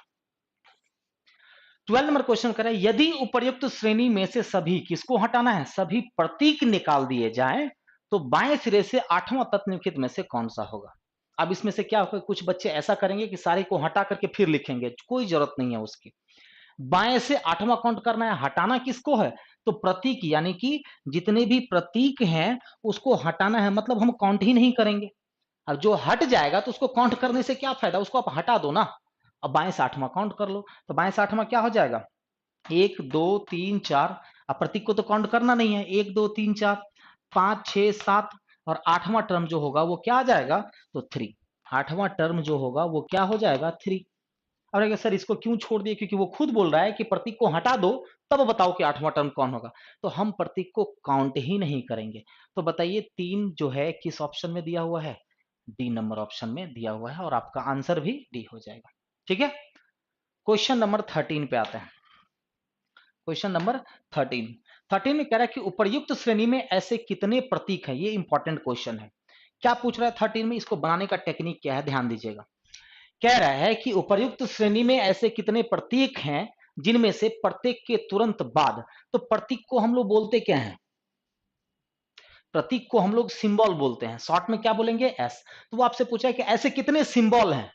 क्वेश्चन कर रहा है, यदि उपर्युक्त श्रेणी में से सभी किसको हटाना है, सभी प्रतीक निकाल दिए जाएं तो बाएं सिरे से 8वां तत्व निम्नलिखित में से कौन सा होगा। अब इसमें से क्या होगा, कुछ बच्चे ऐसा करेंगे कि सारे को हटा करके फिर लिखेंगे, कोई जरूरत नहीं है उसकी। बाएं से 8वां काउंट करना है, हटाना किसको है, तो प्रतीक, यानी कि जितने भी प्रतीक हैं उसको हटाना है, मतलब हम काउंट ही नहीं करेंगे। अब जो हट जाएगा तो उसको काउंट करने से क्या फायदा, उसको आप हटा दो ना। अब बाएं से 8वां काउंट कर लो, तो बाएं से 8वां क्या हो जाएगा, 1 2 3 4। अब प्रतीक को तो काउंट करना नहीं है, 1 2 3 4 5 6 7, और 8वां टर्म जो होगा वो क्या आ जाएगा, तो 3। 8वां टर्म जो होगा वो क्या हो जाएगा, 3। और अगर सर इसको क्यों छोड़ दिए, क्योंकि वो खुद बोल रहा है कि प्रतीक को हटा दो तब बताओ कि 8वां टर्म कौन होगा, तो हम प्रतीक को काउंट ही नहीं करेंगे। तो बताइए 3 जो है किस ऑप्शन में दिया हुआ है, डी नंबर ऑप्शन में दिया हुआ है, और आपका आंसर भी डी हो जाएगा। ठीक है, क्वेश्चन नंबर 13 पे आते हैं। क्वेश्चन नंबर 13 में कह रहा है कि उपर्युक्त श्रेणी में ऐसे कितने प्रतीक हैं, ये इंपॉर्टेंट क्वेश्चन है। क्या पूछ रहा है 13 में, इसको बनाने का टेक्निक क्या है, ध्यान दीजिएगा। कह रहा है कि उपर्युक्त श्रेणी में ऐसे कितने प्रतीक हैं जिनमें से प्रत्येक के तुरंत बाद, तो प्रतीक को हम लोग बोलते क्या हैं, प्रतीक को हम लोग सिंबल बोलते हैं, शॉर्ट में क्या बोलेंगे, एस। तो वो आपसे पूछा है कि ऐसे कितने सिंबल हैं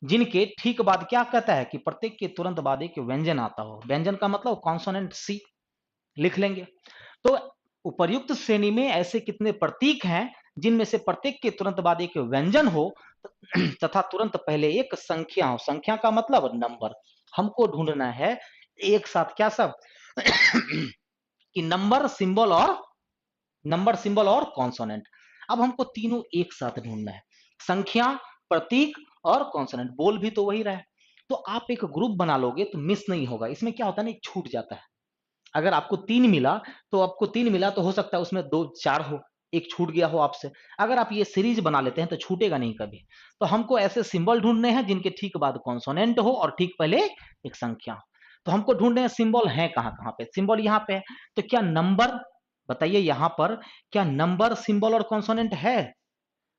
जिनके ठीक बाद क्या कहता है कि प्रत्येक के तुरंत बाद एक व्यंजन आता हो, व्यंजन का मतलब कॉन्सोनेंट सी लिख लेंगे। तो उपर्युक्त श्रेणी में ऐसे कितने प्रतीक हैं जिनमें से प्रत्येक के तुरंत बाद एक व्यंजन हो तथा तुरंत पहले एक संख्या हो, संख्या का मतलब नंबर। हमको ढूंढना है एक साथ क्या सब कि नंबर सिंबल और कॉन्सोनेंट। अब हमको तीनों एक साथ ढूंढना है, संख्या, प्रतीक और कॉन्सोनेंट। बोल भी तो वही रहा है, तो आप एक ग्रुप बना लोगे तो मिस नहीं होगा। इसमें क्या होता है ना, एक छूट जाता है। अगर आपको 3 मिला तो आपको 3 मिला तो हो सकता है उसमें 2 4 हो, एक छूट गया हो आपसे। अगर आप ये सीरीज बना लेते हैं तो छूटेगा नहीं कभी। तो हमको ऐसे सिंबल ढूंढने हैं जिनके ठीक बाद कॉन्सोनेंट हो और ठीक पहले एक संख्या हो। तो हमको ढूंढने हैं सिंबल है कहां कहां पे, सिंबल यहाँ पे है। तो क्या नंबर, बताइए यहां पर क्या नंबर सिंबल और कॉन्सोनेंट है,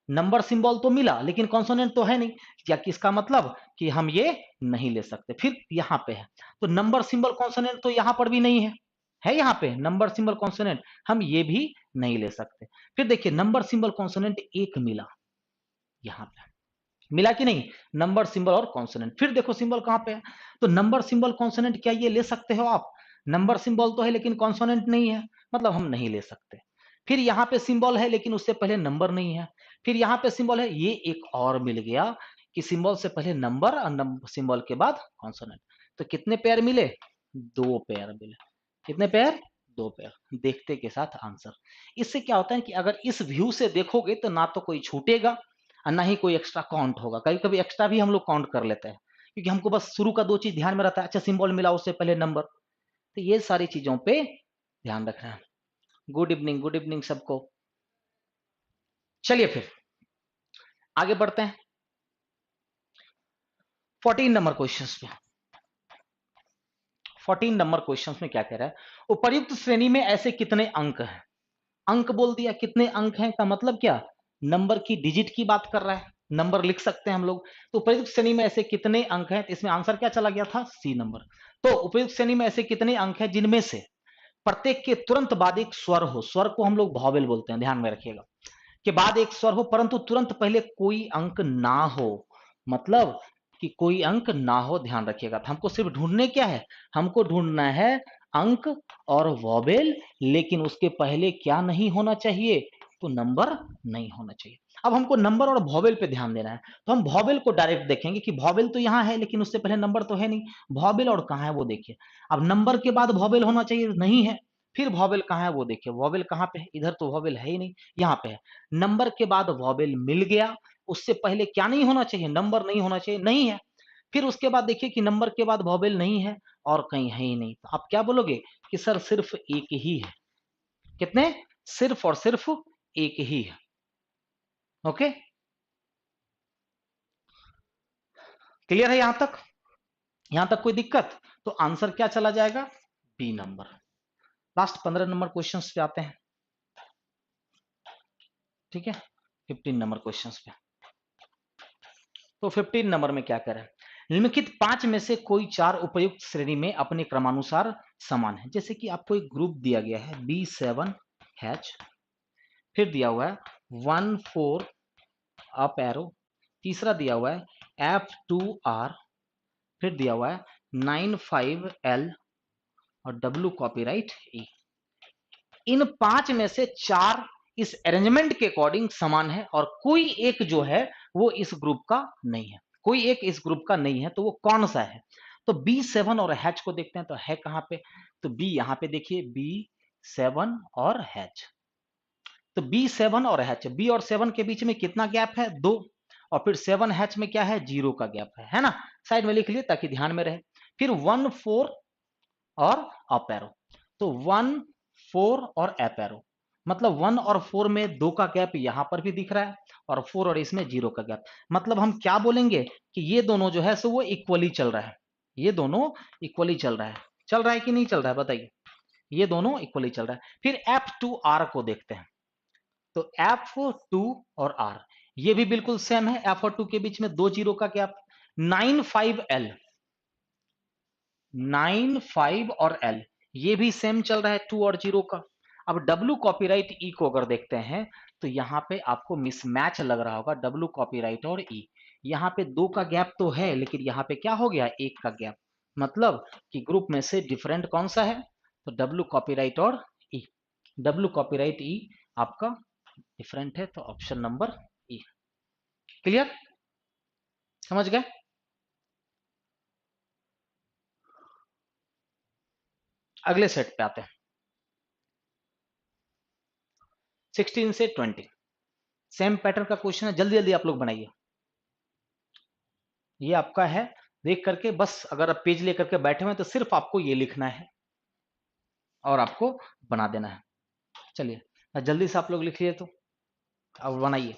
नंबर सिंबल तो मिला लेकिन कॉन्सोनेंट तो है नहीं, या किसका मतलब कि हम ये नहीं ले सकते। फिर यहाँ पे है, तो नंबर सिंबल कॉन्सोनेंट तो यहाँ पर भी नहीं है यहाँ पे नंबर सिंबल कॉन्सोनेंट, हम ये भी नहीं ले सकते। फिर देखिए नंबर सिंबल कॉन्सोनेंट एक मिला, यहाँ पे मिला कि नहीं, नंबर सिंबल और कॉन्सोनेंट। फिर देखो सिंबल कहां पे है, तो नंबर सिंबल कॉन्सोनेंट क्या ये ले सकते हो आप, नंबर सिंबल तो है लेकिन कॉन्सोनेंट नहीं है, मतलब हम नहीं ले सकते। फिर यहाँ पे सिंबल है लेकिन उससे पहले नंबर नहीं है। फिर यहाँ पे सिंबल है, ये एक और मिल गया कि सिंबल से पहले नंबर और सिंबल के बाद कॉन्सोनेंट। तो कितने पेयर मिले, 2 पेयर मिले। कितने पेयर, 2 पेयर। देखते के साथ आंसर। इससे क्या होता है कि अगर इस व्यू से देखोगे तो ना तो कोई छूटेगा और ना ही कोई एक्स्ट्रा काउंट होगा। कभी कभी एक्स्ट्रा भी हम लोग काउंट कर लेते हैं क्योंकि हमको बस शुरू का 2 चीज ध्यान में रहता है, अच्छा सिंबल मिला उससे पहले नंबर। तो ये सारी चीजों पे ध्यान रखना है। गुड इवनिंग सबको। चलिए फिर आगे बढ़ते हैं 14 नंबर क्वेश्चन पे। 14 नंबर क्वेश्चन में क्या कह रहा है, उपर्युक्त श्रेणी में ऐसे कितने अंक हैं, अंक बोल दिया, कितने अंक हैं का मतलब क्या, नंबर की डिजिट की बात कर रहा है, नंबर लिख सकते हैं हम लोग। तो उपयुक्त श्रेणी में ऐसे कितने अंक हैं, इसमें आंसर क्या चला गया था, सी नंबर। तो उपयुक्त श्रेणी में ऐसे कितने अंक हैं जिनमें से प्रत्येक के तुरंत बाद एक स्वर हो, स्वर को हम लोग वॉवेल बोलते हैं, ध्यान में रखिएगा, के बाद एक स्वर हो परंतु तुरंत पहले कोई अंक ना हो, मतलब कि कोई अंक ना हो, ध्यान रखिएगा। तो हमको सिर्फ ढूंढने क्या है, हमको ढूंढना है अंक और वॉवेल, लेकिन उसके पहले क्या नहीं होना चाहिए, तो नंबर नहीं होना चाहिए। अब हमको नंबर और वॉवेल पे ध्यान देना है, तो हम वॉवेल को डायरेक्ट देखेंगे कि वॉवेल तो यहाँ है लेकिन उससे पहले नंबर तो है नहीं, वॉवेल और कहाँ है वो देखिए। अब नंबर के बाद वॉवेल होना चाहिए, नहीं है, फिर वॉवेल कहाँ है वो देखिए, वॉवेल कहाँ पे है, इधर तो वॉवेल है ही नहीं, यहाँ पे है। नंबर के बाद वॉवेल मिल गया, उससे पहले क्या नहीं होना चाहिए, नंबर नहीं होना चाहिए, नहीं है। फिर उसके बाद देखिए कि नंबर के बाद वॉवेल नहीं है और कहीं है ही नहीं, तो आप क्या बोलोगे कि सर सिर्फ एक ही है। कितने? सिर्फ और सिर्फ एक ही है। ओके, क्लियर है यहां तक? यहां तक कोई दिक्कत? तो आंसर क्या चला जाएगा? B number. Last 15 number question पे आते हैं, ठीक है, 15 नंबर क्वेश्चन पे। तो 15 नंबर में क्या करें? निम्नलिखित 5 में से कोई 4 उपयुक्त श्रेणी में अपने क्रमानुसार समान है। जैसे कि आपको एक ग्रुप दिया गया है B7H, फिर दिया हुआ है 1,4 अप एरो, तीसरा दिया हुआ है F2R, फिर दिया हुआ है 9,5L और W कॉपीराइट E। इन 5 में से 4 इस अरेंजमेंट के अकॉर्डिंग समान है और कोई एक जो है वो इस ग्रुप का नहीं है। कोई एक इस ग्रुप का नहीं है, तो वो कौन सा है? तो B7 और H को देखते हैं, तो है कहां पे? तो B यहां पे देखिए, B7 और H। तो B7 और H, B और 7 के बीच में कितना गैप है? 2। और फिर 7H में क्या है? 0 का गैप है ना? साइड में लिख लिए ताकि ध्यान में रहे। फिर 1,4 और अप एरो, तो 1,4 और अप एरो, मतलब 1 और 4 में 2 का गैप यहां पर भी दिख रहा है और 4 और इसमें 0 का गैप। मतलब हम क्या बोलेंगे कि ये दोनों जो है सो वो इक्वली चल रहा है। ये दोनों इक्वली चल रहा है। चल रहा है कि नहीं चल रहा है बताइए? ये दोनों इक्वली चल रहा है। फिर F2R को देखते हैं, तो F2 और R ये भी बिल्कुल सेम है। F और 2 के बीच में 2 0 का गैप। 9,5L, 9,5 और L ये भी सेम चल रहा है, 2 और 0 का। अब W कॉपीराइट E को अगर देखते हैं, तो यहां पे आपको मिसमैच लग रहा होगा, W कॉपीराइट और E। यहां पे 2 का गैप तो है, लेकिन यहां पे क्या हो गया? 1 का गैप। मतलब कि ग्रुप में से डिफरेंट कौन सा है? तो W कॉपीराइट और E। W कॉपीराइट E आपका डिफरेंट है, तो ऑप्शन नंबर E। क्लियर? समझ गए? अगले सेट पे आते हैं, 16 से 20। सेम पैटर्न का क्वेश्चन है, जल्दी जल्दी आप लोग बनाइए। ये आपका है, देख करके बस अगर आप पेज लेकर के बैठे हुए हैं तो सिर्फ आपको ये लिखना है और आपको बना देना है। चलिए जल्दी से आप लोग लिख लिए, तो अब बनाइए।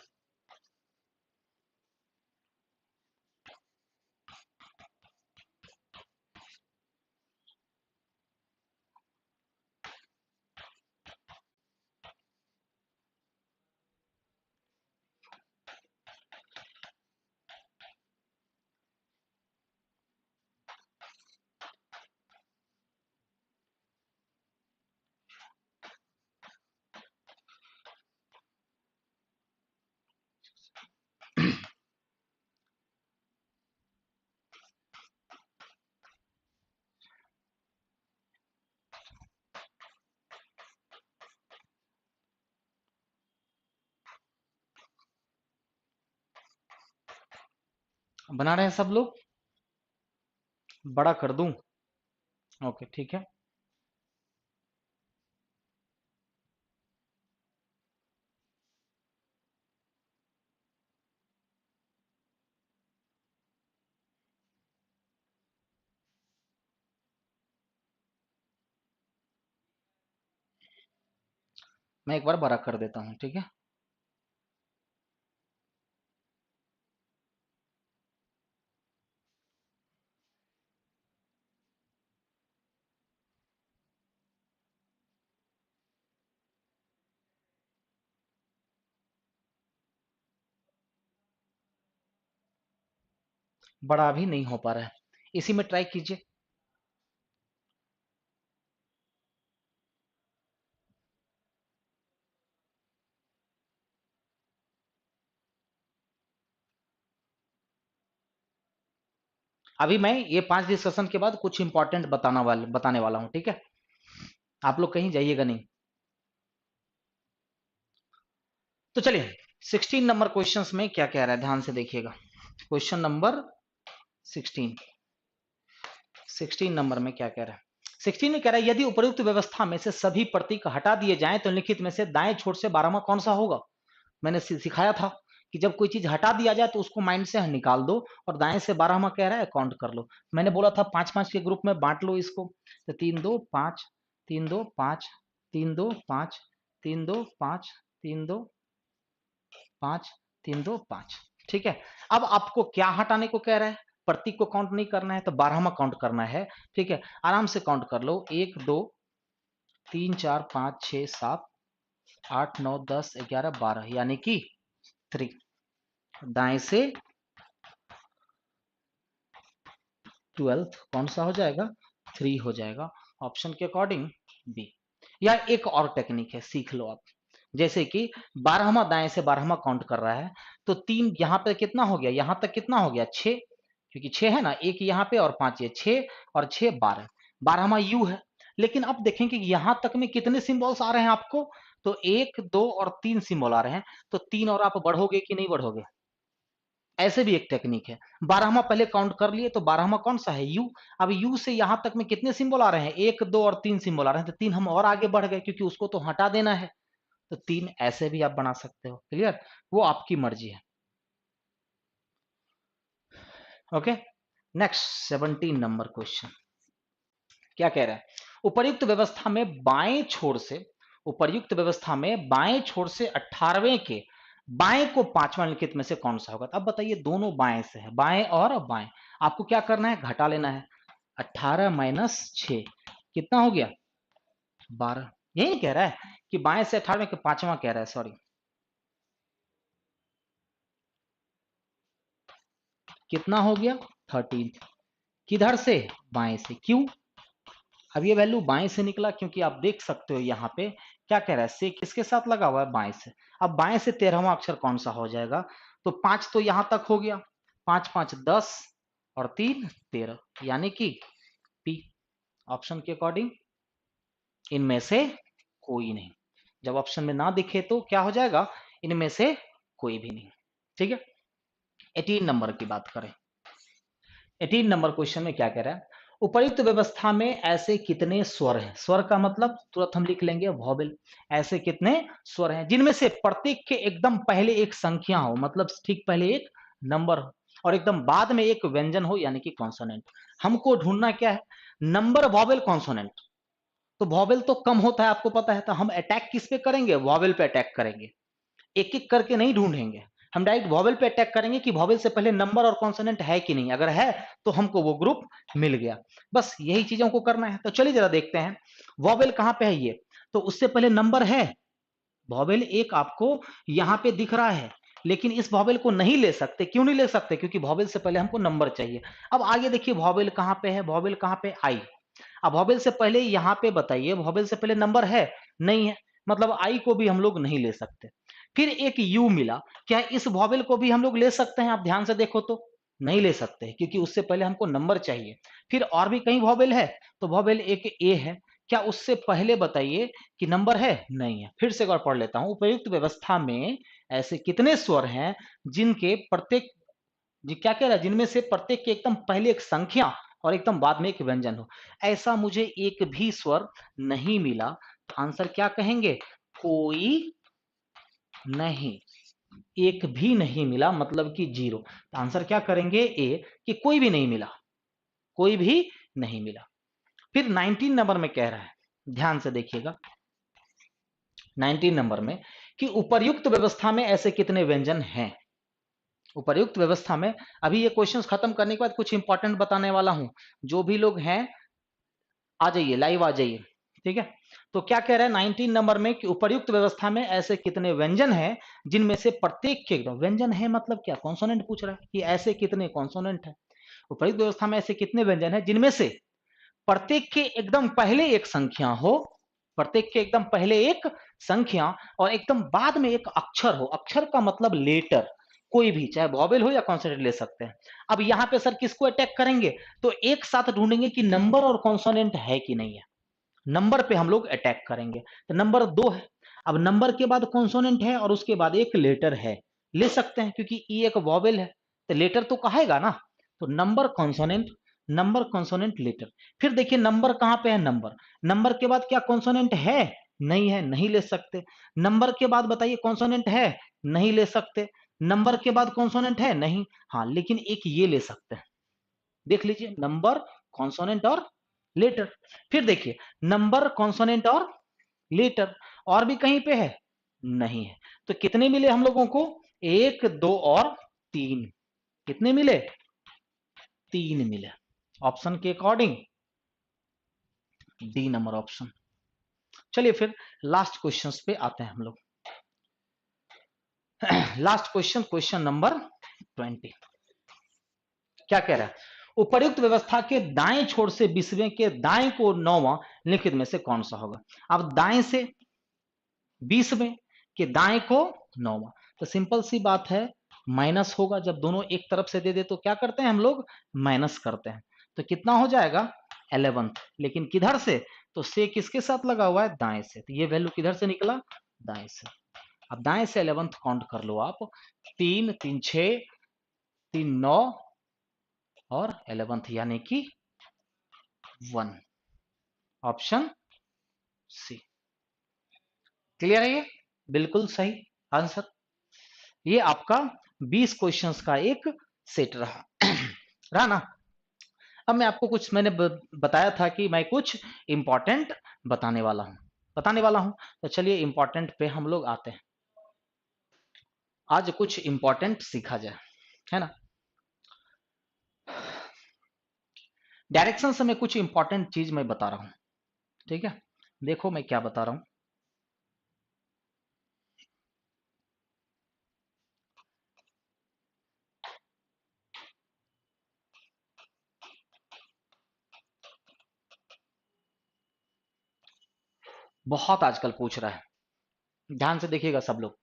बना रहे हैं सब लोग? बड़ा कर दूं? ओके ठीक है। मैं एक बार बड़ा कर देता हूं, ठीक है। बड़ा भी नहीं हो पा रहा है, इसी में ट्राई कीजिए। अभी मैं ये 5 डिस्कशन के बाद कुछ इंपॉर्टेंट बताने वाला हूं, ठीक है। आप लोग कहीं जाइएगा नहीं। तो चलिए 16 नंबर क्वेश्चंस में क्या कह रहा है, ध्यान से देखिएगा। क्वेश्चन नंबर 16, 16 नंबर में क्या कह रहा है? 16 में कह रहा है, यदि उपयुक्त व्यवस्था में से सभी प्रतीक हटा दिए जाएं तो लिखित में से दाएं छोर से 12वां कौन सा होगा? मैंने सिखाया था कि जब कोई चीज हटा दिया जाए तो उसको माइंड से निकाल दो, और दाएं से 12वां कह रहा है काउंट कर लो। मैंने बोला था 5-5 के ग्रुप में बांट लो इसको, तो 3 2 5, 3 2 5, 3 2 5, 3 2 5, 3 2 5, 3 2 5। ठीक है, अब आपको क्या हटाने को कह रहा है? प्रतीक को काउंट नहीं करना है, तो 12वां काउंट करना है। ठीक है, आराम से काउंट कर लो, 1 2 3 4 5 6 7 8 9 10 11 12, यानी कि 3। दाएं से 12 कौन सा हो जाएगा? 3 हो जाएगा। ऑप्शन के अकॉर्डिंग बी। या एक और टेक्निक है, सीख लो आप। जैसे कि 12वां दाएं से 12वां काउंट कर रहा है, तो 3 यहां पे कितना हो गया? यहां तक कितना हो गया? 6, क्योंकि 6 है ना, एक यहां पे और 5 ये, 6 और 6 12। 12वां यू है। लेकिन अब देखें कि यहां तक में कितने सिंबल्स आ रहे हैं आपको? तो 1 2 और 3 सिंबल आ रहे हैं। तो 3 और आप बढ़ोगे कि नहीं बढ़ोगे? ऐसे भी एक टेक्निक है। 12वां पहले काउंट कर लिए, तो 12वां कौन सा है? यू। अब यू से यहां तक में कितने सिंबल आ रहे हैं? 1 2 और 3 सिंबल आ रहे हैं, तो 3 हम और आगे बढ़ गए, क्योंकि उसको तो हटा देना है। तो 3 ऐसे भी आप बना सकते हो। क्लियर? वो आपकी मर्जी है। ओके, नेक्स्ट 17 नंबर क्वेश्चन क्या कह रहा है? उपर्युक्त व्यवस्था में बाएं छोर से, उपर्युक्त व्यवस्था में बाएं छोर से 18वें के बाएं को 5वां निम्नलिखित में से कौन सा होगा? अब बताइए, दोनों बाएं से है, बाएं और बाएं। आपको क्या करना है? घटा लेना है। 18 माइनस 6 कितना हो गया? 12। यही कह रहा है कि बाएं से 18वें के 5वां कह रहा है, सॉरी। कितना हो गया? 13। किधर से? बाएं से। क्यों? अब ये वैल्यू बाएं से निकला क्योंकि आप देख सकते हो यहाँ पे क्या कह रहा है? से किसके साथ लगा हुआ है? बाएं से। अब बाएं से 13वां अक्षर कौन सा हो जाएगा? तो 5 तो यहां तक हो गया, 5 5 10 और 3 13, यानी कि पी। ऑप्शन के अकॉर्डिंग इनमें से कोई नहीं। जब ऑप्शन में ना दिखे तो क्या हो जाएगा? इनमें से कोई भी नहीं। ठीक है, 18 नंबर की बात करें। 18 नंबर क्वेश्चन में क्या कह रहा है? उपर्युक्त व्यवस्था में ऐसे कितने स्वर हैं? स्वर का मतलब तुरंत हम लिख लेंगे वॉवेल। ऐसे कितने स्वर हैं जिनमें से प्रत्येक के एकदम पहले एक संख्या हो, मतलब ठीक पहले एक नंबर हो, और एकदम बाद में एक व्यंजन हो, यानी कि कॉन्सोनेंट। हमको ढूंढना क्या है? Number, vowel, consonant. तो वॉवेल तो कम होता है, आपको पता है, तो हम अटैक किस पे करेंगे? वॉवेल पे अटैक करेंगे। एक एक करके नहीं ढूंढेंगे, हम डायरेक्ट वॉवेल पे अटैक करेंगे कि वॉवेल से पहले नंबर और कॉन्सोनेंट है कि नहीं। अगर है तो हमको वो ग्रुप मिल गया। बस यही चीजों को करना है। तो चलिए जरा देखते हैं वॉवेल कहां पे है। ये तो उससे पहले नंबर है। वॉवेल एक आपको यहां पे दिख रहा है, लेकिन इस वॉवेल को नहीं ले सकते। क्यों नहीं ले सकते? क्योंकि वॉवेल से पहले हमको नंबर चाहिए। अब आगे देखिए वॉवेल कहां पे है। वॉवेल कहां पे? आई। अब वॉवेल से पहले यहां पे बताइए, वॉवेल से पहले नंबर है? नहीं है, मतलब आई को भी हम लोग नहीं ले सकते। फिर एक यू मिला, क्या इस वॉवेल को भी हम लोग ले सकते हैं? आप ध्यान से देखो तो नहीं ले सकते, क्योंकि उससे पहले हमको नंबर चाहिए। फिर और भी कहीं वॉवेल है, तो वॉवेल एक ए है, क्या उससे पहले बताइए कि नंबर है? नहीं है। फिर से एक बार पढ़ लेता हूं। उपयुक्त व्यवस्था में ऐसे कितने स्वर हैं जिनके प्रत्येक, जी क्या कह रहा है? जिनमें से प्रत्येक के एकदम पहले एक संख्या और एकदम बाद में एक व्यंजन हो। ऐसा मुझे एक भी स्वर नहीं मिला, तो आंसर क्या कहेंगे? कोई नहीं। एक भी नहीं मिला मतलब कि जीरो। तो आंसर क्या करेंगे? ए, कि कोई भी नहीं मिला, कोई भी नहीं मिला। फिर 19 नंबर में कह रहा है, ध्यान से देखिएगा 19 नंबर में, कि उपर्युक्त व्यवस्था में ऐसे कितने व्यंजन हैं। उपर्युक्त व्यवस्था में, अभी ये क्वेश्चंस खत्म करने के बाद कुछ इंपॉर्टेंट बताने वाला हूं। जो भी लोग हैं आ जाइए, लाइव आ जाइए। ठीक है, तो क्या कह रहा है 19 नंबर में, कि उपर्युक्त व्यवस्था में ऐसे कितने व्यंजन हैं जिनमें से प्रत्येक के, व्यंजन है मतलब क्या? कॉन्सोनेंट पूछ रहा है कि ऐसे कितने कॉन्सोनेंट है। उपर्युक्त व्यवस्था में ऐसे कितने व्यंजन है जिनमें से प्रत्येक के एकदम पहले एक संख्या हो, प्रत्येक के एकदम पहले एक संख्या और एकदम बाद में एक अक्षर हो। अक्षर का मतलब लेटर, कोई भी, चाहे वॉवेल हो या कॉन्सोनेंट ले सकते हैं। अब यहां पे सर किसको अटैक करेंगे? तो एक साथ ढूंढेंगे कि नंबर और कॉन्सोनेंट है कि नहीं है। नंबर पे हम लोग अटैक करेंगे। तो नंबर 2 है, अब नंबर के बाद कॉन्सोनेंट है और उसके बाद एक लेटर है, ले सकते हैं क्योंकि ई एक वॉवेल है, तो लेटर तो कहेगा ना। तो number consonant, number consonant letter. फिर देखिए नंबर कहां पे है? नंबर, नंबर के बाद क्या कॉन्सोनेंट है? नहीं है, नहीं ले सकते। नंबर के बाद बताइए कॉन्सोनेंट है? नहीं ले सकते। नंबर के बाद कॉन्सोनेंट है नहीं, हाँ लेकिन एक ये ले सकते हैं, देख लीजिए नंबर, कॉन्सोनेंट और लेटर। फिर देखिए नंबर, कॉन्सोनेंट और लेटर, और भी कहीं पे है नहीं है। तो कितने मिले हम लोगों को, 1 2 और 3, कितने मिले, 3 मिले। ऑप्शन के अकॉर्डिंग डी नंबर ऑप्शन। चलिए फिर लास्ट क्वेश्चंस पे आते हैं हम लोग। लास्ट क्वेश्चन, क्वेश्चन नंबर 20, क्या कह रहा है, उपर्युक्त व्यवस्था के दाएं छोर से 20वें के दाएं को 9वां लिखित में से कौन सा होगा। अब दाएं से 20वें के दाएं को 9वां, तो सिंपल सी बात है माइनस होगा, जब दोनों एक तरफ से दे दे तो क्या करते हैं हम लोग, माइनस करते हैं। तो कितना हो जाएगा 11th, लेकिन किधर से, तो से किसके साथ लगा हुआ है, दाएं से, तो ये वैल्यू किधर से निकला, दाएं से। अब दाएं से 11th काउंट कर लो आप, 3 3 6 3 9 और 11th यानी कि 1, ऑप्शन सी। क्लियर है, ये बिल्कुल सही आंसर। ये आपका 20 क्वेश्चंस का एक सेट रहा रहा ना। अब मैं आपको कुछ, मैंने बताया था कि मैं कुछ इंपॉर्टेंट बताने वाला हूं, तो चलिए इंपॉर्टेंट पे हम लोग आते हैं। आज कुछ इंपॉर्टेंट सीखा जाए, है ना। डायरेक्शन से मैं कुछ इंपॉर्टेंट चीज मैं बता रहा हूं, ठीक है। देखो मैं क्या बता रहा हूं, बहुत आजकल पूछ रहा है, ध्यान से देखिएगा सब लोग,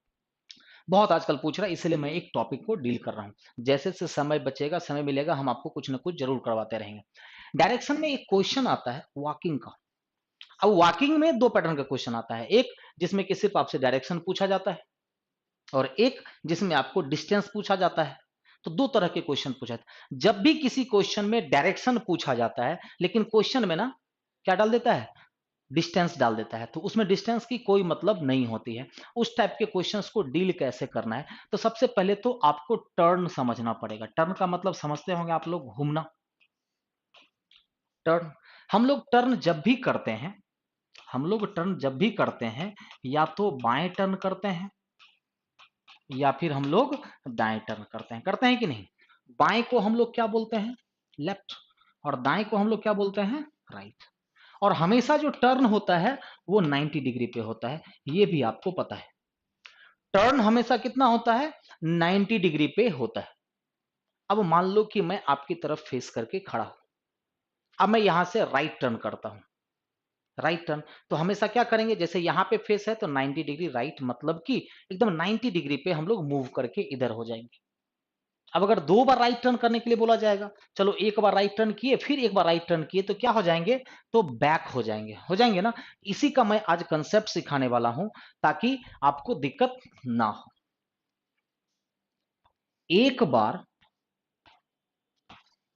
बहुत आजकल पूछ रहा है, इसलिए मैं एक टॉपिक को डील कर रहा हूं। जैसे से समय बचेगा, समय मिलेगा, हम आपको कुछ ना कुछ जरूर करवाते रहेंगे। डायरेक्शन में एक क्वेश्चन आता है वॉकिंग का। अब वॉकिंग में दो पैटर्न का क्वेश्चन आता है, एक जिसमें कि सिर्फ आपसे डायरेक्शन पूछा जाता है, और एक जिसमें आपको डिस्टेंस पूछा जाता है। तो दो तरह के क्वेश्चन पूछा जाता है। जब भी किसी क्वेश्चन में डायरेक्शन पूछा जाता है, लेकिन क्वेश्चन में ना क्या डाल देता है, डिस्टेंस डाल देता है, तो उसमें डिस्टेंस की कोई मतलब नहीं होती है। उस टाइप के क्वेश्चंस को डील कैसे करना है, तो सबसे पहले तो आपको टर्न समझना पड़ेगा। टर्न का मतलब समझते होंगे आप लोग, घूमना। टर्न, हम लोग टर्न जब भी करते हैं, हम लोग टर्न जब भी करते हैं, या तो बाएं टर्न करते हैं या फिर हम लोग दाएं टर्न करते हैं कि नहीं। बाएं को हम लोग क्या बोलते हैं, लेफ्ट, और दाएं को हम लोग क्या बोलते हैं, राइट। और हमेशा जो टर्न होता है वो 90 डिग्री पे होता है, ये भी आपको पता है। टर्न हमेशा कितना होता है, 90 डिग्री पे होता है। अब मान लो कि मैं आपकी तरफ फेस करके खड़ा हूं, अब मैं यहां से राइट टर्न करता हूं, राइट टर्न, तो हमेशा क्या करेंगे, जैसे यहां पे फेस है तो 90 डिग्री राइट, मतलब कि एकदम 90 डिग्री पे हम लोग मूव करके इधर हो जाएंगे। अब अगर 2 बार राइट टर्न करने के लिए बोला जाएगा, चलो एक बार राइट टर्न किए, फिर एक बार राइट टर्न किए, तो क्या हो जाएंगे, तो बैक हो जाएंगे ना। इसी का मैं आज कंसेप्ट सिखाने वाला हूं, ताकि आपको दिक्कत ना हो। एक बार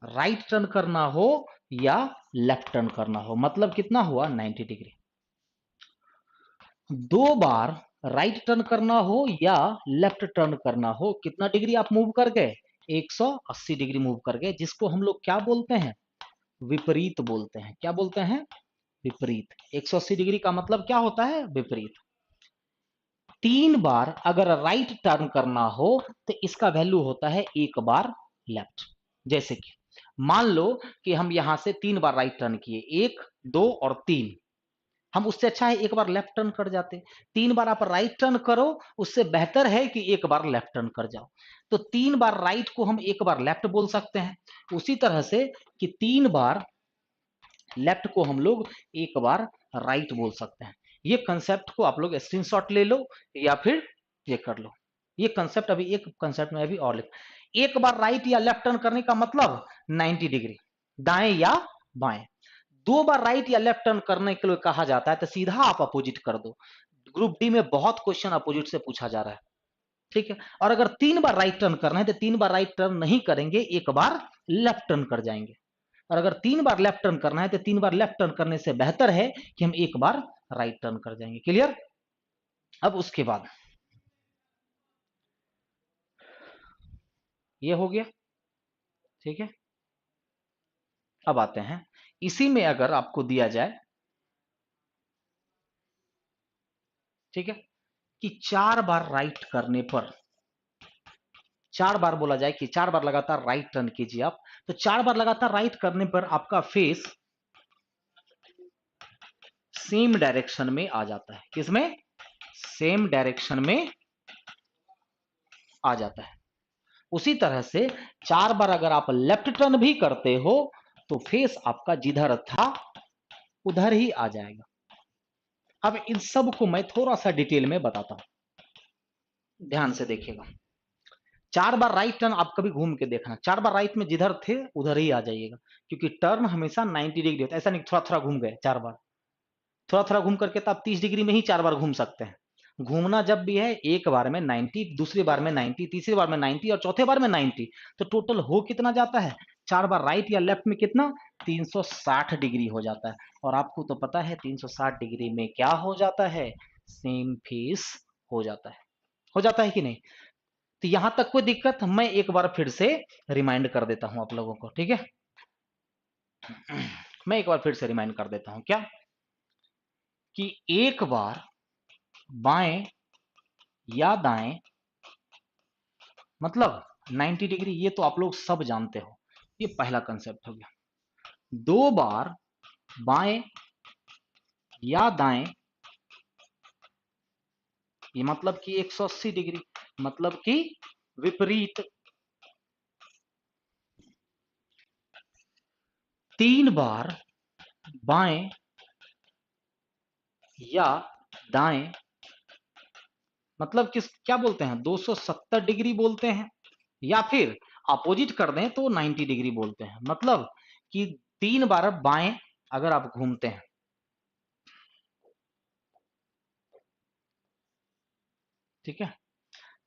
राइट टर्न करना हो या लेफ्ट टर्न करना हो, मतलब कितना हुआ, 90 डिग्री। 2 बार राइट टर्न करना हो या लेफ्ट टर्न करना हो, कितना डिग्री आप मूव कर गए, 180 डिग्री मूव कर गए, जिसको हम लोग क्या बोलते हैं, विपरीत बोलते हैं। क्या बोलते हैं, विपरीत। 180 डिग्री का मतलब क्या होता है, विपरीत। 3 बार अगर राइट टर्न करना हो तो इसका वैल्यू होता है 1 बार लेफ्ट। जैसे कि मान लो कि हम यहां से 3 बार राइट टर्न किए, 1 2 और 3, हम उससे अच्छा है 1 बार लेफ्ट टर्न कर जाते। 3 बार आप राइट टर्न करो, उससे बेहतर है कि 1 बार लेफ्ट टर्न कर जाओ। तो 3 बार राइट को हम 1 बार लेफ्ट बोल सकते हैं, उसी तरह से कि 3 बार लेफ्ट को हम लोग 1 बार राइट बोल सकते हैं। ये कंसेप्ट को आप लोग स्क्रीनशॉट ले लो या फिर ये कर लो। ये कंसेप्ट अभी एक कंसेप्ट में अभी और लिख, 1 बार राइट या लेफ्ट टर्न करने का मतलब 90 डिग्री, दाएं या बाएं। 2 बार राइट या लेफ्ट टर्न करने के लिए कहा जाता है तो सीधा आप अपोजिट कर दो। ग्रुप डी में बहुत क्वेश्चन अपोजिट से पूछा जा रहा है, ठीक है। और अगर 3 बार राइट टर्न करना है तो 3 बार राइट टर्न नहीं करेंगे, 1 बार लेफ्ट टर्न कर जाएंगे। और अगर 3 बार लेफ्ट टर्न करना है तो 3 बार लेफ्ट टर्न करने से बेहतर है कि हम 1 बार राइट टर्न कर जाएंगे। क्लियर। अब उसके बाद ये हो गया, ठीक है। अब आते हैं, इसी में अगर आपको दिया जाए, ठीक है, कि 4 बार राइट करने पर, 4 बार बोला जाए कि 4 बार लगातार राइट टर्न कीजिए आप, तो 4 बार लगातार राइट करने पर आपका फेस सेम डायरेक्शन में आ जाता है। किसमें? सेम डायरेक्शन में आ जाता है। उसी तरह से 4 बार अगर आप लेफ्ट टर्न भी करते हो तो फेस आपका जिधर था उधर ही आ जाएगा। अब इन सब को मैं थोड़ा सा डिटेल में बताता हूं, ध्यान से देखिएगा। 4 बार राइट टर्न आप कभी घूम के देखना, 4 बार राइट में जिधर थे उधर ही आ जाइएगा, क्योंकि टर्न हमेशा 90 डिग्री होता है। ऐसा नहीं थोड़ा थोड़ा घूम गए 4 बार, थोड़ा थोड़ा घूम करके तो आप 30 डिग्री में ही 4 बार घूम सकते हैं। घूमना जब भी है एक बार में 90, दूसरी बार में 90, तीसरी बार में 90 और चौथे बार में 90, तो टोटल हो कितना जाता है? 4 बार राइट या लेफ्ट में कितना? 360 डिग्री हो जाता है। और आपको तो पता है 360 डिग्री में क्या हो जाता है? सेम फेस हो जाता है। हो जाता है कि नहीं? तो यहां तक कोई दिक्कत? मैं एक बार फिर से रिमाइंड कर देता हूं आप लोगों को, ठीक है। मैं एक बार फिर से रिमाइंड कर देता हूं, क्या कि एक बार बाएं या दाएं मतलब 90 डिग्री, ये तो आप लोग सब जानते हो, ये पहला कंसेप्ट हो गया। 2 बार बाएं या दाएं, ये मतलब कि 180 डिग्री, मतलब कि विपरीत। 3 बार बाएं या दाएं, मतलब किस क्या बोलते हैं? 270 डिग्री बोलते हैं, या फिर अपोजिट कर दें तो 90 डिग्री बोलते हैं। मतलब कि 3 बार बाएं अगर आप घूमते हैं, ठीक है,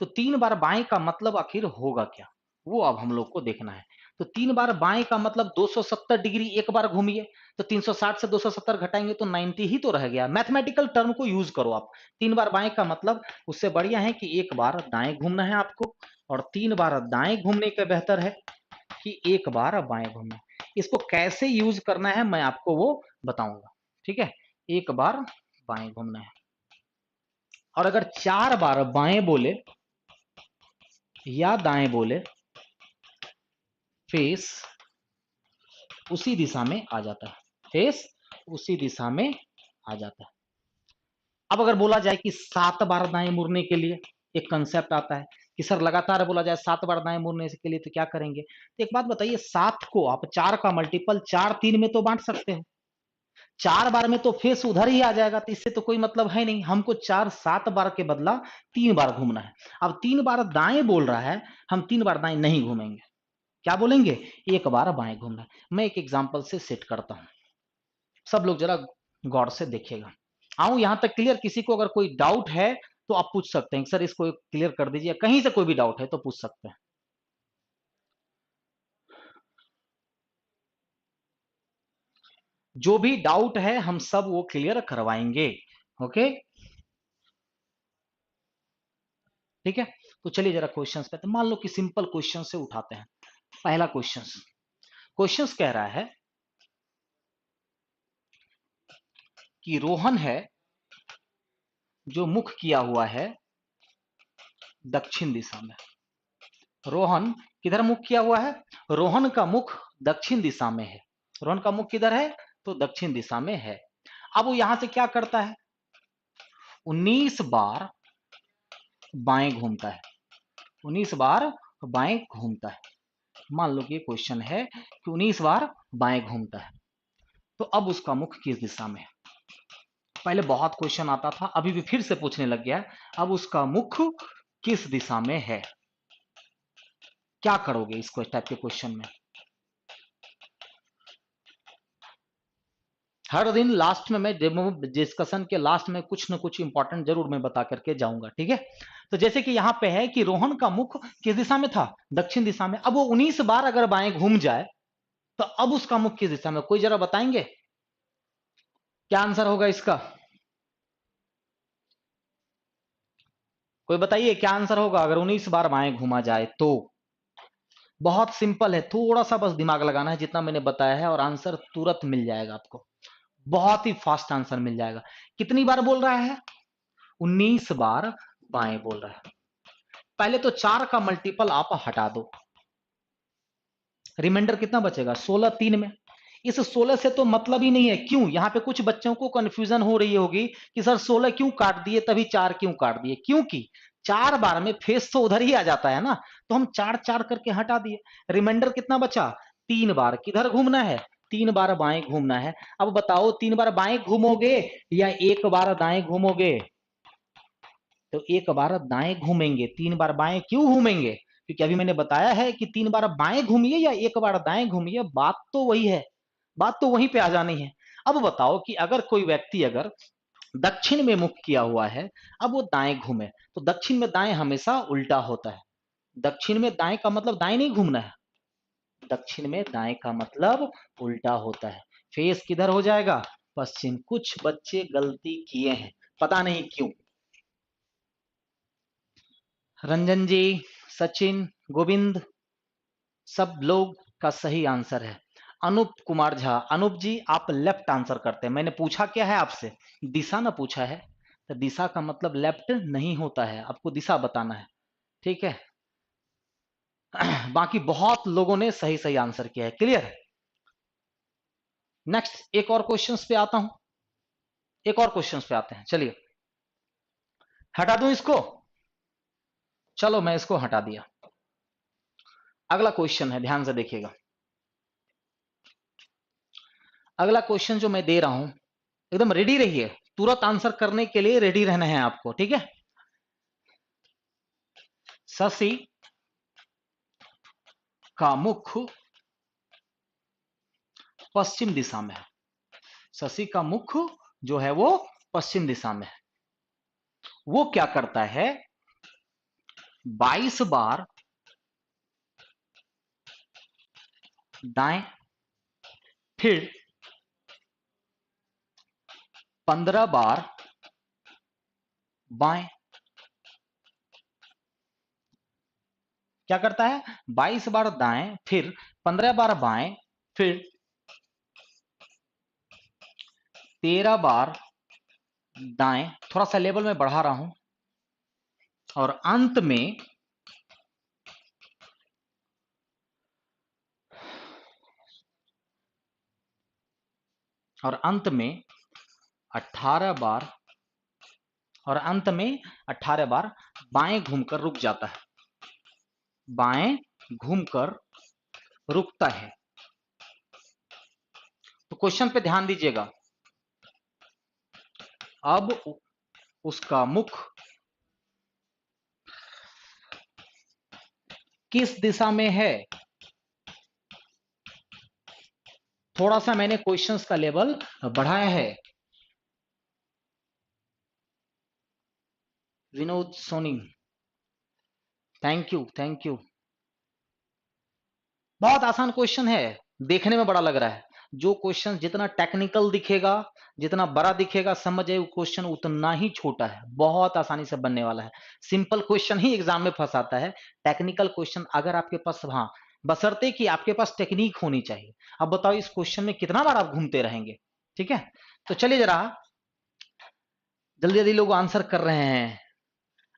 तो 3 बार बाएं का मतलब आखिर होगा क्या, वो अब हम लोग को देखना है। तो 3 बार बाएं का मतलब 270 डिग्री एक बार घूमिए, तो 360 से 270 घटाएंगे तो 90 ही तो रह गया। मैथमेटिकल टर्म को यूज करो आप। 3 बार बाएं का मतलब उससे बढ़िया है कि एक बार दाएं घूमना है आपको, और 3 बार दाएं घूमने के बेहतर है कि एक बार बाएं घूमना। इसको कैसे यूज करना है मैं आपको वो बताऊंगा, ठीक है। एक बार बाएं घूमना है, और अगर 4 बार बाएं बोले या दाएं बोले, फेस उसी दिशा में आ जाता है, फेस उसी दिशा में आ जाता है। अब अगर बोला जाए कि 7 बार दाएं मुड़ने के लिए, एक कंसेप्ट आता है कि सर लगातार बोला जाए 7 बार दाएं मुड़ने के लिए तो क्या करेंगे? तो एक बात बताइए, 7 को आप 4 का मल्टीपल 4 3 में तो बांट सकते हैं। 4 बार में तो फेस उधर ही आ जाएगा, तो इससे तो कोई मतलब है नहीं। हमको 4 7 बार के बदला 3 बार घूमना है। अब 3 बार दाएं बोल रहा है, हम 3 बार दाएं नहीं घूमेंगे। क्या बोलेंगे? एक बार बाएं घूमना है। मैं एक एग्जांपल से सेट करता हूं, सब लोग जरा गौर से देखिएगा। आऊं यहां तक क्लियर? किसी को अगर कोई डाउट है तो आप पूछ सकते हैं, सर इसको क्लियर कर दीजिए। कहीं से कोई भी डाउट है तो पूछ सकते हैं। जो भी डाउट है हम सब वो क्लियर करवाएंगे, ओके, ठीक है। तो चलिए जरा क्वेश्चंस पे, मान लो कि सिंपल क्वेश्चन से उठाते हैं। पहला क्वेश्चंस, क्वेश्चंस कह रहा है कि रोहन है जो मुख किया हुआ है दक्षिण दिशा में। रोहन किधर मुख किया हुआ है? रोहन का मुख दक्षिण दिशा में है। रोहन का मुख किधर है? तो दक्षिण दिशा में है। अब वो यहां से क्या करता है? 19 बार बाएं घूमता है, 19 बार बाएं घूमता है। मान लो कि क्वेश्चन है कि 19 बार बाएं घूमता है, तो अब उसका मुख किस दिशा में है? पहले बहुत क्वेश्चन आता था, अभी भी फिर से पूछने लग गया है। अब उसका मुख किस दिशा में है? क्या करोगे इसको, इस टाइप के क्वेश्चन में? हर दिन लास्ट में मैं डेमो डिस्कशन के लास्ट में कुछ ना कुछ इंपॉर्टेंट जरूर मैं बता करके जाऊंगा, ठीक है। तो जैसे कि यहाँ पे है कि रोहन का मुख किस दिशा में था? दक्षिण दिशा में। अब वो 19 बार अगर बाएं घूम जाए तो अब उसका मुख किस दिशा में? कोई जरा बताएंगे क्या आंसर होगा इसका? कोई बताइए क्या आंसर होगा अगर 19 बार बाएं घूमा जाए तो? बहुत सिंपल है, थोड़ा सा बस दिमाग लगाना है जितना मैंने बताया है और आंसर तुरंत मिल जाएगा आपको, बहुत ही फास्ट आंसर मिल जाएगा। कितनी बार बोल रहा है? 19 बार बाएं बोल रहा है। पहले तो 4 का मल्टीपल आप हटा दो, रिमाइंडर कितना बचेगा? 16 3 में। इस 16 से तो मतलब ही नहीं है। क्यों? यहां पे कुछ बच्चों को कंफ्यूजन हो रही होगी कि सर 16 क्यों काट दिए, तभी 4 क्यों काट दिए? क्योंकि 4 बार में फेस तो उधर ही आ जाता है ना, तो हम 4 4 करके हटा दिए। रिमाइंडर कितना बचा? 3 बार। किधर घूमना है? 3 बार बाएं घूमना है। अब बताओ 3 बार बाएं घूमोगे या 1 बार दाएं घूमोगे? तो 1 बार दाएं घूमेंगे। 3 बार बाएं क्यों घूमेंगे? क्योंकि अभी मैंने बताया है कि 3 बार बाएं घूमिए या 1 बार दाएं घूमिए, बात तो वही है, बात तो वहीं पे आ जानी है। अब बताओ कि अगर कोई व्यक्ति अगर दक्षिण में मुख किया हुआ है, अब वो दाएं घूमे, तो दक्षिण में दाएं हमेशा उल्टा होता है। दक्षिण में दाएं का मतलब दाएं नहीं घूमना है, दक्षिण में दाएं का मतलब उल्टा होता है। फेस किधर हो जाएगा? पश्चिम। कुछ बच्चे गलती किए हैं, पता नहीं क्यों। रंजन जी, सचिन, गोविंद, सब लोग का सही आंसर है। अनूप कुमार झा, अनूप जी आप लेफ्ट आंसर करते हैं। मैंने पूछा क्या है आपसे? दिशा ना पूछा है, तो दिशा का मतलब लेफ्ट नहीं होता है, आपको दिशा बताना है, ठीक है। बाकी बहुत लोगों ने सही सही आंसर किया है। क्लियर? नेक्स्ट एक और क्वेश्चंस पे आता हूं, एक और क्वेश्चंस पे आते हैं। चलिए हटा दूं इसको, चलो मैं इसको हटा दिया। अगला क्वेश्चन है, ध्यान से देखिएगा। अगला क्वेश्चन जो मैं दे रहा हूं, एकदम रेडी रहिए, तुरंत आंसर करने के लिए रेडी रहना है आपको, ठीक है। शशि का मुख पश्चिम दिशा में है। शशि का मुख जो है वो पश्चिम दिशा में है। वो क्या करता है? 22 बार दाएं, फिर 15 बार बाएं। क्या करता है? 22 बार दाएं, फिर 15 बार बाएं, फिर 13 बार दाएं। थोड़ा सा लेवल में बढ़ा रहा हूं, और अंत में और अंत में 18 बार, और अंत में 18 बार बाएं घूमकर रुक जाता है, बाएं घूमकर रुकता है। तो क्वेश्चन पे ध्यान दीजिएगा। अब उसका मुख किस दिशा में है? थोड़ा सा मैंने क्वेश्चंस का लेवल बढ़ाया है। Vinod Soni, thank you thank you. बहुत आसान क्वेश्चन है, देखने में बड़ा लग रहा है। जो क्वेश्चन जितना टेक्निकल दिखेगा, जितना बड़ा दिखेगा, समझ जाइए क्वेश्चन उतना ही छोटा है, बहुत आसानी से बनने वाला है। सिंपल क्वेश्चन ही एग्जाम में फंसाता है, टेक्निकल क्वेश्चन अगर आपके पास, हाँ बशर्ते कि आपके पास टेक्निक होनी चाहिए। अब बताओ इस क्वेश्चन में कितना बार आप घूमते रहेंगे? ठीक है, तो चलिए जरा जल्दी जल्दी लोग आंसर कर रहे हैं।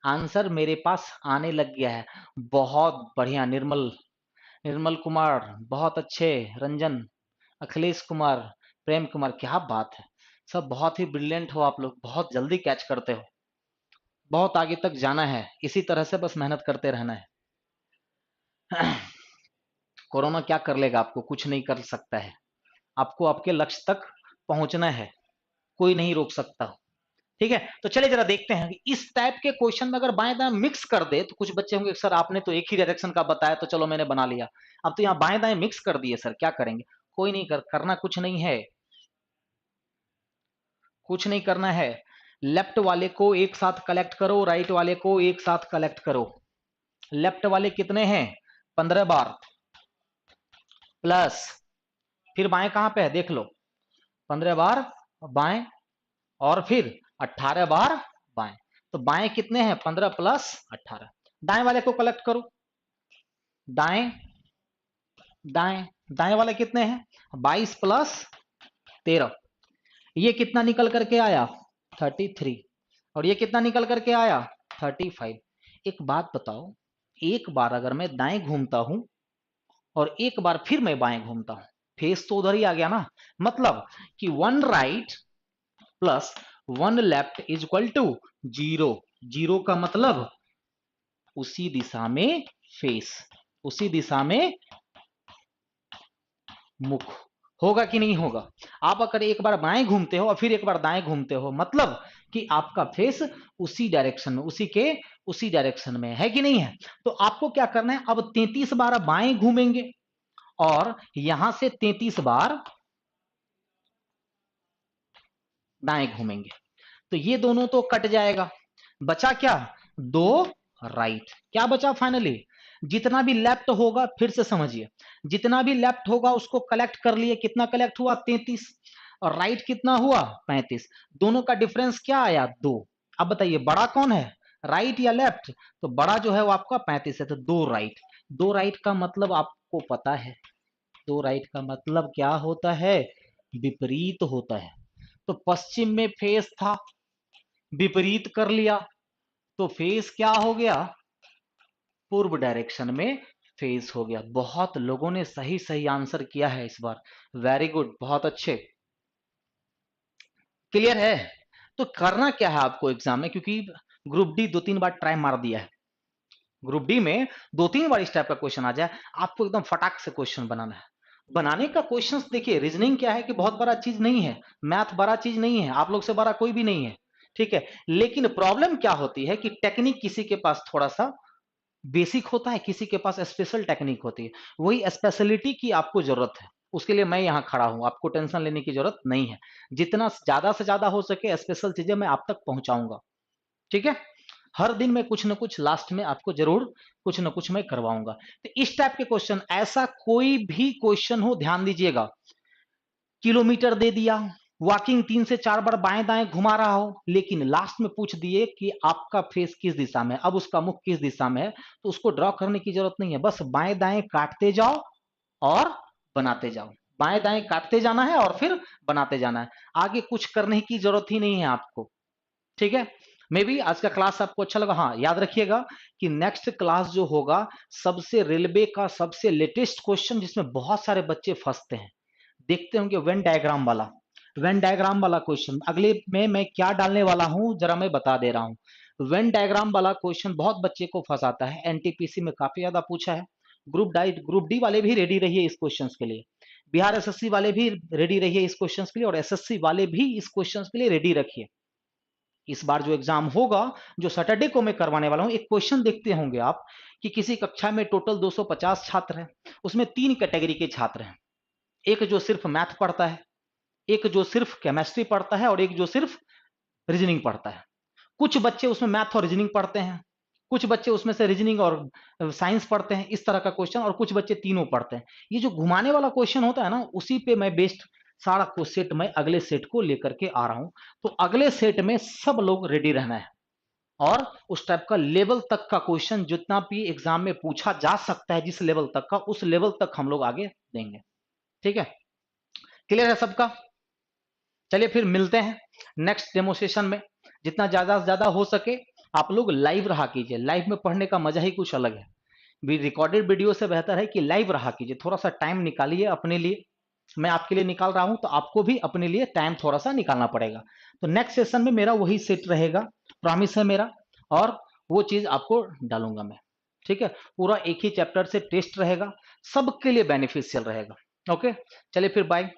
आंसर मेरे पास आने लग गया है। बहुत बढ़िया, निर्मल, निर्मल कुमार बहुत अच्छे, रंजन, अखिलेश कुमार, प्रेम कुमार, क्या बात है। सब बहुत ही ब्रिलियंट हो आप लोग, बहुत जल्दी कैच करते हो। बहुत आगे तक जाना है, इसी तरह से बस मेहनत करते रहना है। कोरोना क्या कर लेगा आपको? कुछ नहीं कर सकता है। आपको आपके लक्ष्य तक पहुंचना है, कोई नहीं रोक सकता। ठीक है, तो चलिए जरा देखते हैं कि इस टाइप के क्वेश्चन में अगर बाएं दाएं मिक्स कर दे तो कुछ बच्चे होंगे सर आपने तो एक ही डायरेक्शन का बताया, तो चलो मैंने बना लिया। अब तो यहाँ बाएं दाएं मिक्स कर दिए सर, क्या करेंगे? कोई नहीं, करना कुछ नहीं है, कुछ नहीं करना है। लेफ्ट वाले को एक साथ कलेक्ट करो, राइट वाले को एक साथ कलेक्ट करो। लेफ्ट वाले कितने हैं? 15 बार, प्लस फिर बाएं कहां पे है देख लो, 15 बार बाएं, और फिर 18 बार बाएं। तो बाएं कितने हैं? 15 प्लस 18। दाएं वाले को कलेक्ट करो, दाएं दाएं दाएं वाले कितने हैं? 22 प्लस 13, ये कितना निकल करके आया? 33। और ये कितना निकल करके आया? 35। एक बात बताओ, एक बार अगर मैं दाएं घूमता हूं और एक बार फिर मैं बाएं घूमता हूं, फेस तो उधर ही आ गया ना। मतलब कि 1 right plus 1 left is equal to 0। 0 का मतलब उसी दिशा में फेस, उसी दिशा में मुख। होगा कि नहीं होगा? आप अगर एक बार बाएं घूमते हो और फिर एक बार दाएं घूमते हो, मतलब कि आपका फेस उसी डायरेक्शन में, उसी डायरेक्शन में है कि नहीं है? तो आपको क्या करना है, अब 33 बार बाएं घूमेंगे और यहां से 33 बार दाएं घूमेंगे, तो ये दोनों तो कट जाएगा, बचा क्या? 2 राइट। क्या बचा फाइनली? जितना भी लेफ्ट होगा, फिर से समझिए, जितना भी लेफ्ट होगा उसको कलेक्ट कर लिए। कितना कलेक्ट हुआ? 33। और राइट कितना हुआ? 35। दोनों का डिफरेंस क्या आया? 2। अब बताइए बड़ा कौन है, राइट या लेफ्ट? तो बड़ा जो है वो आपका 35 है, तो 2 राइट। 2 राइट का मतलब आपको पता है, 2 राइट का मतलब क्या होता है? विपरीत होता है। तो पश्चिम में फेस था, विपरीत कर लिया, तो फेस क्या हो गया? पूर्व डायरेक्शन में फेस हो गया। बहुत लोगों ने सही सही आंसर किया है इस बार, वेरी गुड, बहुत अच्छे। क्लियर है? तो करना क्या है आपको एग्जाम में, क्योंकि ग्रुप डी 2-3 बार ट्राई मार दिया है, ग्रुप डी में 2-3 बार इस टाइप का क्वेश्चन आ जाए, आपको एकदम फटाक से क्वेश्चन बनाना है। बनाने का क्वेश्चन देखिए, रीजनिंग क्या है कि बहुत बड़ा चीज नहीं है, मैथ बड़ा चीज नहीं है, आप लोग से बड़ा कोई भी नहीं है, ठीक है। लेकिन प्रॉब्लम क्या होती है कि टेक्निक किसी के पास थोड़ा सा बेसिक होता है, किसी के पास स्पेशल टेक्निक होती है, वही स्पेशलिटी की आपको जरूरत है। उसके लिए मैं यहां खड़ा हूं, आपको टेंशन लेने की जरूरत नहीं है। जितना ज्यादा से ज्यादा हो सके स्पेशल चीजें मैं आप तक पहुंचाऊंगा, ठीक है। हर दिन में कुछ ना कुछ लास्ट में आपको जरूर कुछ ना कुछ मैं करवाऊंगा। तो इस टाइप के क्वेश्चन, ऐसा कोई भी क्वेश्चन हो, ध्यान दीजिएगा, किलोमीटर दे दिया, वॉकिंग 3 से 4 बार बाएं दाएं घुमा रहा हो, लेकिन लास्ट में पूछ दिए कि आपका फेस किस दिशा में, अब उसका मुख किस दिशा में है, तो उसको ड्रॉ करने की जरूरत नहीं है, बस बाएं दाएं काटते जाओ और बनाते जाओ। बाएं दाएं काटते जाना है और फिर बनाते जाना है, आगे कुछ करने की जरूरत ही नहीं है आपको, ठीक है। मे बी आज का क्लास आपको अच्छा लगा। हाँ, याद रखिएगा कि नेक्स्ट क्लास जो होगा, सबसे रेलवे का सबसे लेटेस्ट क्वेश्चन जिसमें बहुत सारे बच्चे फंसते हैं, देखते होंगे, वेन डायग्राम वाला, वेन डायग्राम वाला क्वेश्चन अगले में मैं क्या डालने वाला हूं जरा मैं बता दे रहा हूं। वेन डायग्राम वाला क्वेश्चन बहुत बच्चे को फंसाता है, एनटीपीसी में काफी ज्यादा पूछा है। ग्रुप डी वाले भी रेडी रहिए इस क्वेश्चन के लिए, बिहार एसएससी वाले भी रेडी रहिए इस क्वेश्चन के लिए, और एसएससी वाले भी इस क्वेश्चन के लिए रेडी रखिए। इस बार जो एग्जाम होगा, जो सैटरडे को मैं करवाने वाला हूं, एक क्वेश्चन देखते होंगे आप कि किसी कक्षा में टोटल 250 छात्र हैं, उसमें 3 कैटेगरी के छात्र हैं, एक जो सिर्फ मैथ पढ़ता है, एक जो सिर्फ केमिस्ट्री पढ़ता है, और एक जो सिर्फ रीजनिंग पढ़ता है। कुछ बच्चे उसमें मैथ और रीजनिंग पढ़ते हैं, कुछ बच्चे उसमें से रीजनिंग और साइंस पढ़ते हैं, इस तरह का क्वेश्चन, और कुछ बच्चे तीनों पढ़ते हैं। ये जो घुमाने वाला क्वेश्चन होता है ना, उसी पे मैं बेस्ड सारा को सेट में अगले सेट को लेकर के आ रहा हूं। तो अगले सेट में सब लोग रेडी रहना है, और उस टाइप का लेवल तक का क्वेश्चन जितना भी एग्जाम में पूछा जा सकता है, जिस लेवल तक का, उस लेवल तक हम लोग आगे देंगे, ठीक है। क्लियर है सबका? चलिए फिर मिलते हैं नेक्स्ट डेमोस्ट्रेशन में। जितना ज्यादा से ज्यादा हो सके आप लोग लाइव रहा कीजिए, लाइव में पढ़ने का मजा ही कुछ अलग है। रिकॉर्डेड वीडियो से बेहतर है कि लाइव रहा कीजिए, थोड़ा सा टाइम निकालिए अपने लिए। मैं आपके लिए निकाल रहा हूं, तो आपको भी अपने लिए टाइम थोड़ा सा निकालना पड़ेगा। तो नेक्स्ट सेशन में मेरा वही सेट रहेगा, प्रॉमिस है मेरा, और वो चीज आपको डालूंगा मैं, ठीक है। पूरा एक ही चैप्टर से टेस्ट रहेगा, सबके लिए बेनिफिशियल रहेगा। ओके, चलिए फिर बाय।